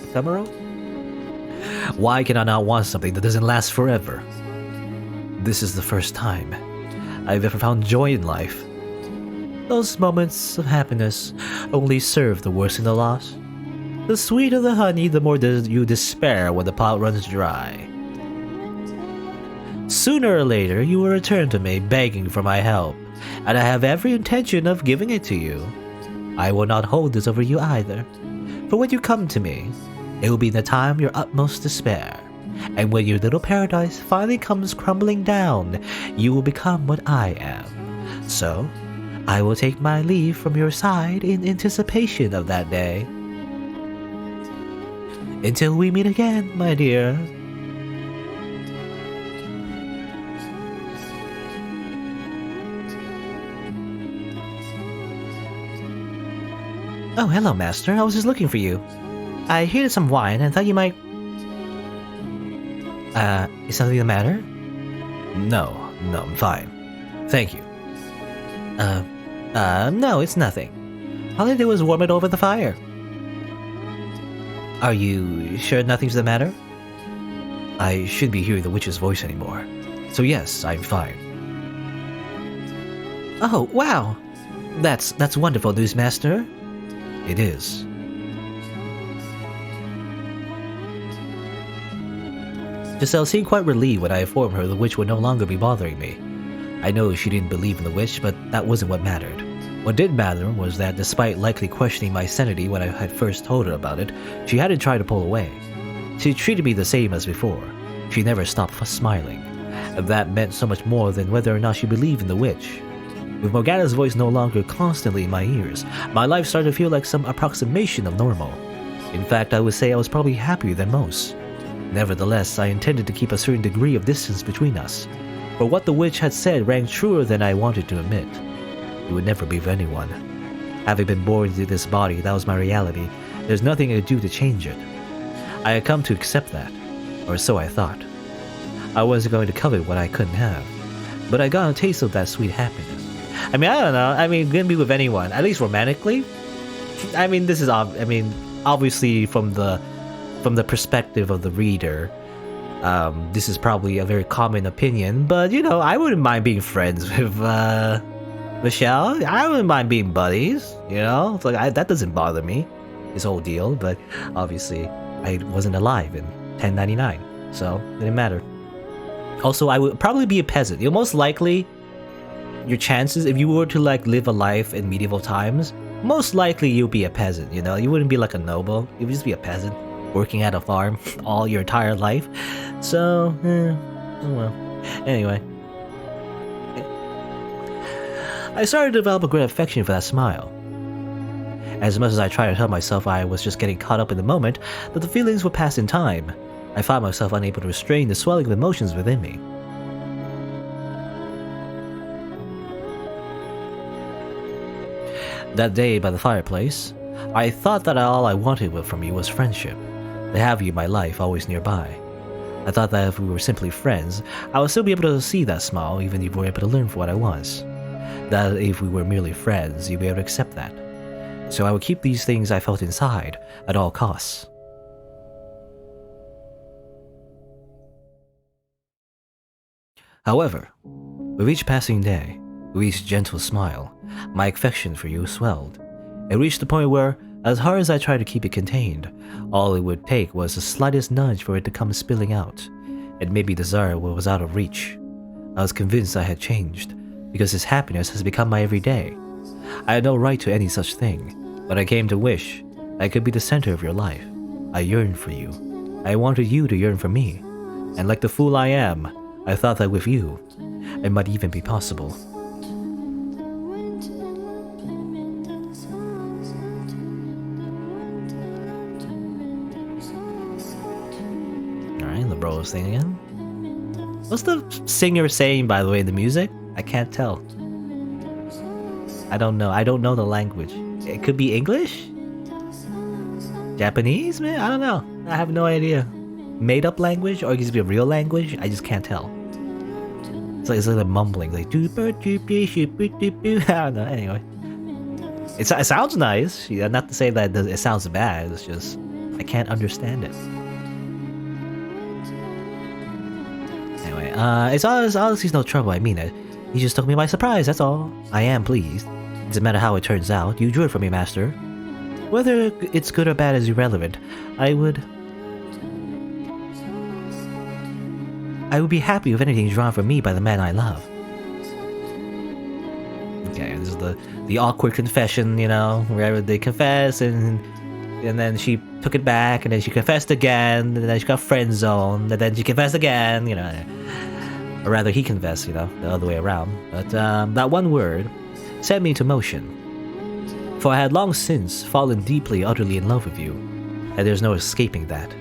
Ephemeral? Why can I not want something that doesn't last forever? This is the first time I've ever found joy in life. Those moments of happiness only serve the worse in the loss. The sweeter the honey, the more you despair when the pot runs dry. Sooner or later, you will return to me begging for my help, and I have every intention of giving it to you. I will not hold this over you either, for when you come to me, it will be the time of your utmost despair, and when your little paradise finally comes crumbling down, you will become what I am. So, I will take my leave from your side in anticipation of that day. Until we meet again, my dear. Oh, hello, Master. I was just looking for you. I heated some wine and thought you might... is something the matter? No, I'm fine. Thank you. No, it's nothing. All I did was warm it over the fire. Are you sure nothing's the matter? I shouldn't be hearing the witch's voice anymore. So yes, I'm fine. Oh, wow! That's wonderful news, Master. It is. Giselle seemed quite relieved when I informed her the witch would no longer be bothering me. I know she didn't believe in the witch, but that wasn't what mattered. What did matter was that despite likely questioning my sanity when I had first told her about it, she hadn't tried to pull away. She treated me the same as before. She never stopped smiling. And that meant so much more than whether or not she believed in the witch. With Morgana's voice no longer constantly in my ears, my life started to feel like some approximation of normal. In fact, I would say I was probably happier than most. Nevertheless, I intended to keep a certain degree of distance between us. For what the witch had said rang truer than I wanted to admit. It would never be for anyone. Having been born into this body, that was my reality. There's nothing I could do to change it. I had come to accept that, or so I thought. I wasn't going to covet what I couldn't have, but I got a taste of that sweet happiness. I mean, I don't know. I mean, gonna be with anyone, at least romantically. I mean, this is obviously from the perspective of the reader. This is probably a very common opinion, but you know, I wouldn't mind being friends with Michelle. I wouldn't mind being buddies. You know, it's like that doesn't bother me, this whole deal. But obviously, I wasn't alive in 1099, so it didn't matter. Also, I would probably be a peasant. You'll most likely, your chances, if you were to like live a life in medieval times, most likely you'll be a peasant. You know, you wouldn't be like a noble. You would just be a peasant working at a farm all your entire life. So, oh well. Anyway, I started to develop a great affection for that smile. As much as I tried to tell myself I was just getting caught up in the moment, that the feelings would pass in time, I found myself unable to restrain the swelling of emotions within me. That day by the fireplace, I thought that all I wanted from you was friendship, to have you in my life always nearby. I thought that if we were simply friends, I would still be able to see that smile even if we were able to learn for what I was. That if we were merely friends, you'd be able to accept that. So I would keep these things I felt inside at all costs. However, with each passing day, with each gentle smile, my affection for you swelled. It reached the point where, as hard as I tried to keep it contained, all it would take was the slightest nudge for it to come spilling out. It made me desire what was out of reach. I was convinced I had changed, because his happiness has become my everyday. I had no right to any such thing, but I came to wish I could be the center of your life. I yearned for you. I wanted you to yearn for me. And like the fool I am, I thought that with you, it might even be possible. Alright, the bros thing again. What's the singer saying, by the way, in the music? I can't tell. I don't know. I don't know the language. It could be English? Japanese, man? I don't know. I have no idea. Made up language, or it could be a real language? I just can't tell. It's like a mumbling, like I don't know. Anyway, it sounds nice. Yeah, not to say that it sounds bad. It's just I can't understand it. Anyway, it's honestly no trouble. I mean it. You just took me by surprise. That's all. I am pleased. It doesn't matter how it turns out. You drew it for me, Master. Whether it's good or bad is irrelevant. I would be happy if anything is drawn from me by the man I love. Okay, this is the awkward confession, you know, where they confess and then she took it back, and then she confessed again, and then she got friend zoned, and then she confessed again, you know. Or rather, he confessed, you know, the other way around. But that one word set me into motion. For I had long since fallen deeply, utterly in love with you, and there's no escaping that.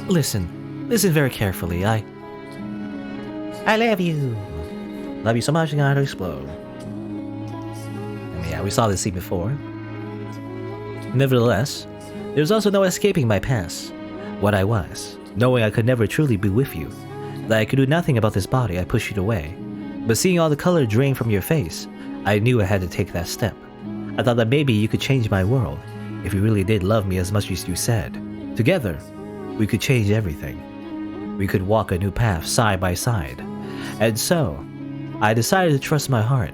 Listen very carefully. I love you. Love you so much, I'm gonna explode. And yeah, we saw this scene before. Nevertheless, there's also no escaping my past, what I was, knowing I could never truly be with you, that I could do nothing about this body. I pushed it away. But seeing all the color drain from your face, I knew I had to take that step. I thought that maybe you could change my world, if you really did love me as much as you said. Together, we could change everything. We could walk a new path side by side. And so, I decided to trust my heart.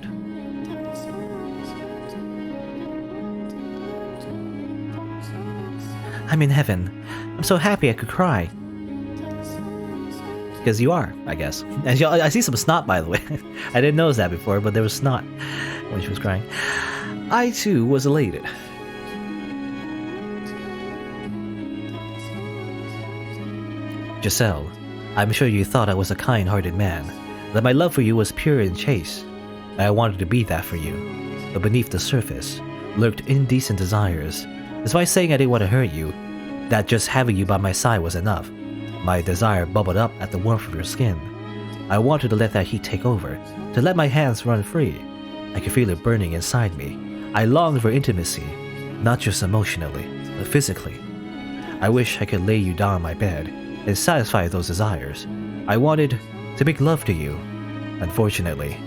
I'm in heaven. I'm so happy I could cry. Because you are, I guess. And I see some snot, by the way. I didn't notice that before, but there was snot when she was crying. I, too, was elated. Giselle, I'm sure you thought I was a kind-hearted man, that my love for you was pure and chaste. I wanted to be that for you. But beneath the surface lurked indecent desires. Despite saying I didn't want to hurt you, that just having you by my side was enough. My desire bubbled up at the warmth of your skin. I wanted to let that heat take over, to let my hands run free. I could feel it burning inside me. I longed for intimacy, not just emotionally, but physically. I wish I could lay you down on my bed and satisfy those desires. I wanted to make love to you. Unfortunately,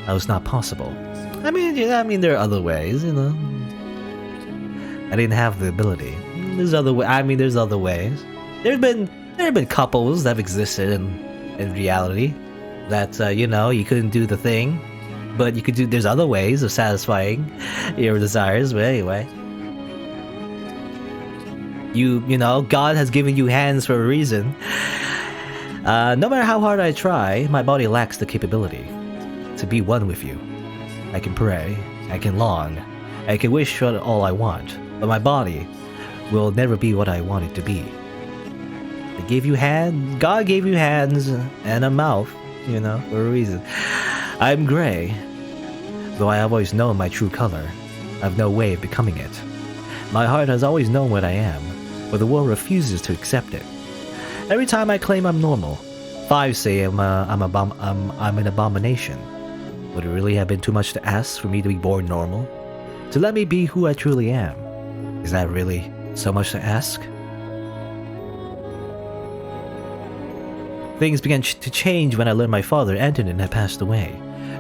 that was not possible. I mean, there are other ways, you know. I didn't have the ability. There's other ways. There have been couples that have existed in reality that you know, you couldn't do the thing, but you could do. There's other ways of satisfying your desires. But anyway, you know, God has given you hands for a reason. No matter how hard I try, my body lacks the capability to be one with you. I can pray, I can long, I can wish for all I want, but my body will never be what I want it to be. God gave you hands and a mouth, you know, for a reason. I'm gray, though I have always known my true color. I've no way of becoming it. My heart has always known what I am, but the world refuses to accept it. Every time I claim I'm normal, 5 say I'm an abomination. Would it really have been too much to ask for me to be born normal? To let me be who I truly am? Is that really so much to ask? Things began to change when I learned my father, Antonin, had passed away.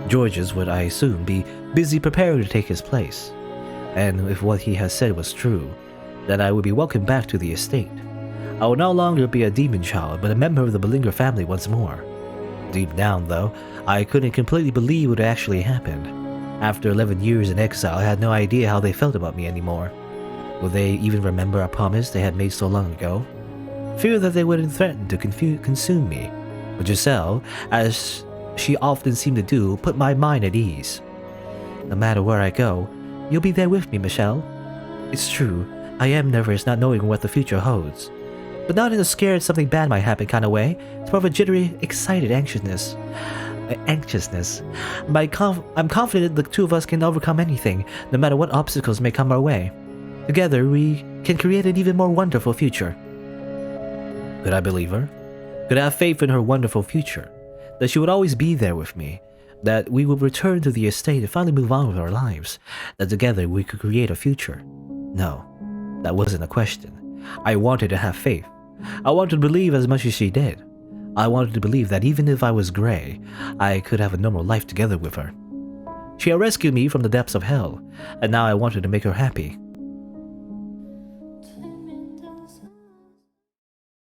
Georges would, I assume, be busy preparing to take his place. And if what he had said was true, then I would be welcomed back to the estate. I would no longer be a demon child, but a member of the Bellinger family once more. Deep down, though, I couldn't completely believe what actually happened. After 11 years in exile, I had no idea how they felt about me anymore. Would they even remember a promise they had made so long ago? Fear that they wouldn't threaten to consume me. But Giselle, as she often seemed to do, put my mind at ease. No matter where I go, you'll be there with me, Michelle. It's true, I am nervous not knowing what the future holds. But not in a scared something bad might happen kind of way. It's more of a jittery, excited anxiousness. I'm confident the two of us can overcome anything, no matter what obstacles may come our way. Together, we can create an even more wonderful future. Could I believe her? Could I have faith in her wonderful future? That she would always be there with me? That we would return to the estate and finally move on with our lives? That together we could create a future? No, that wasn't a question. I wanted to have faith. I wanted to believe as much as she did. I wanted to believe that even if I was gray, I could have a normal life together with her. She had rescued me from the depths of hell, and now I wanted to make her happy.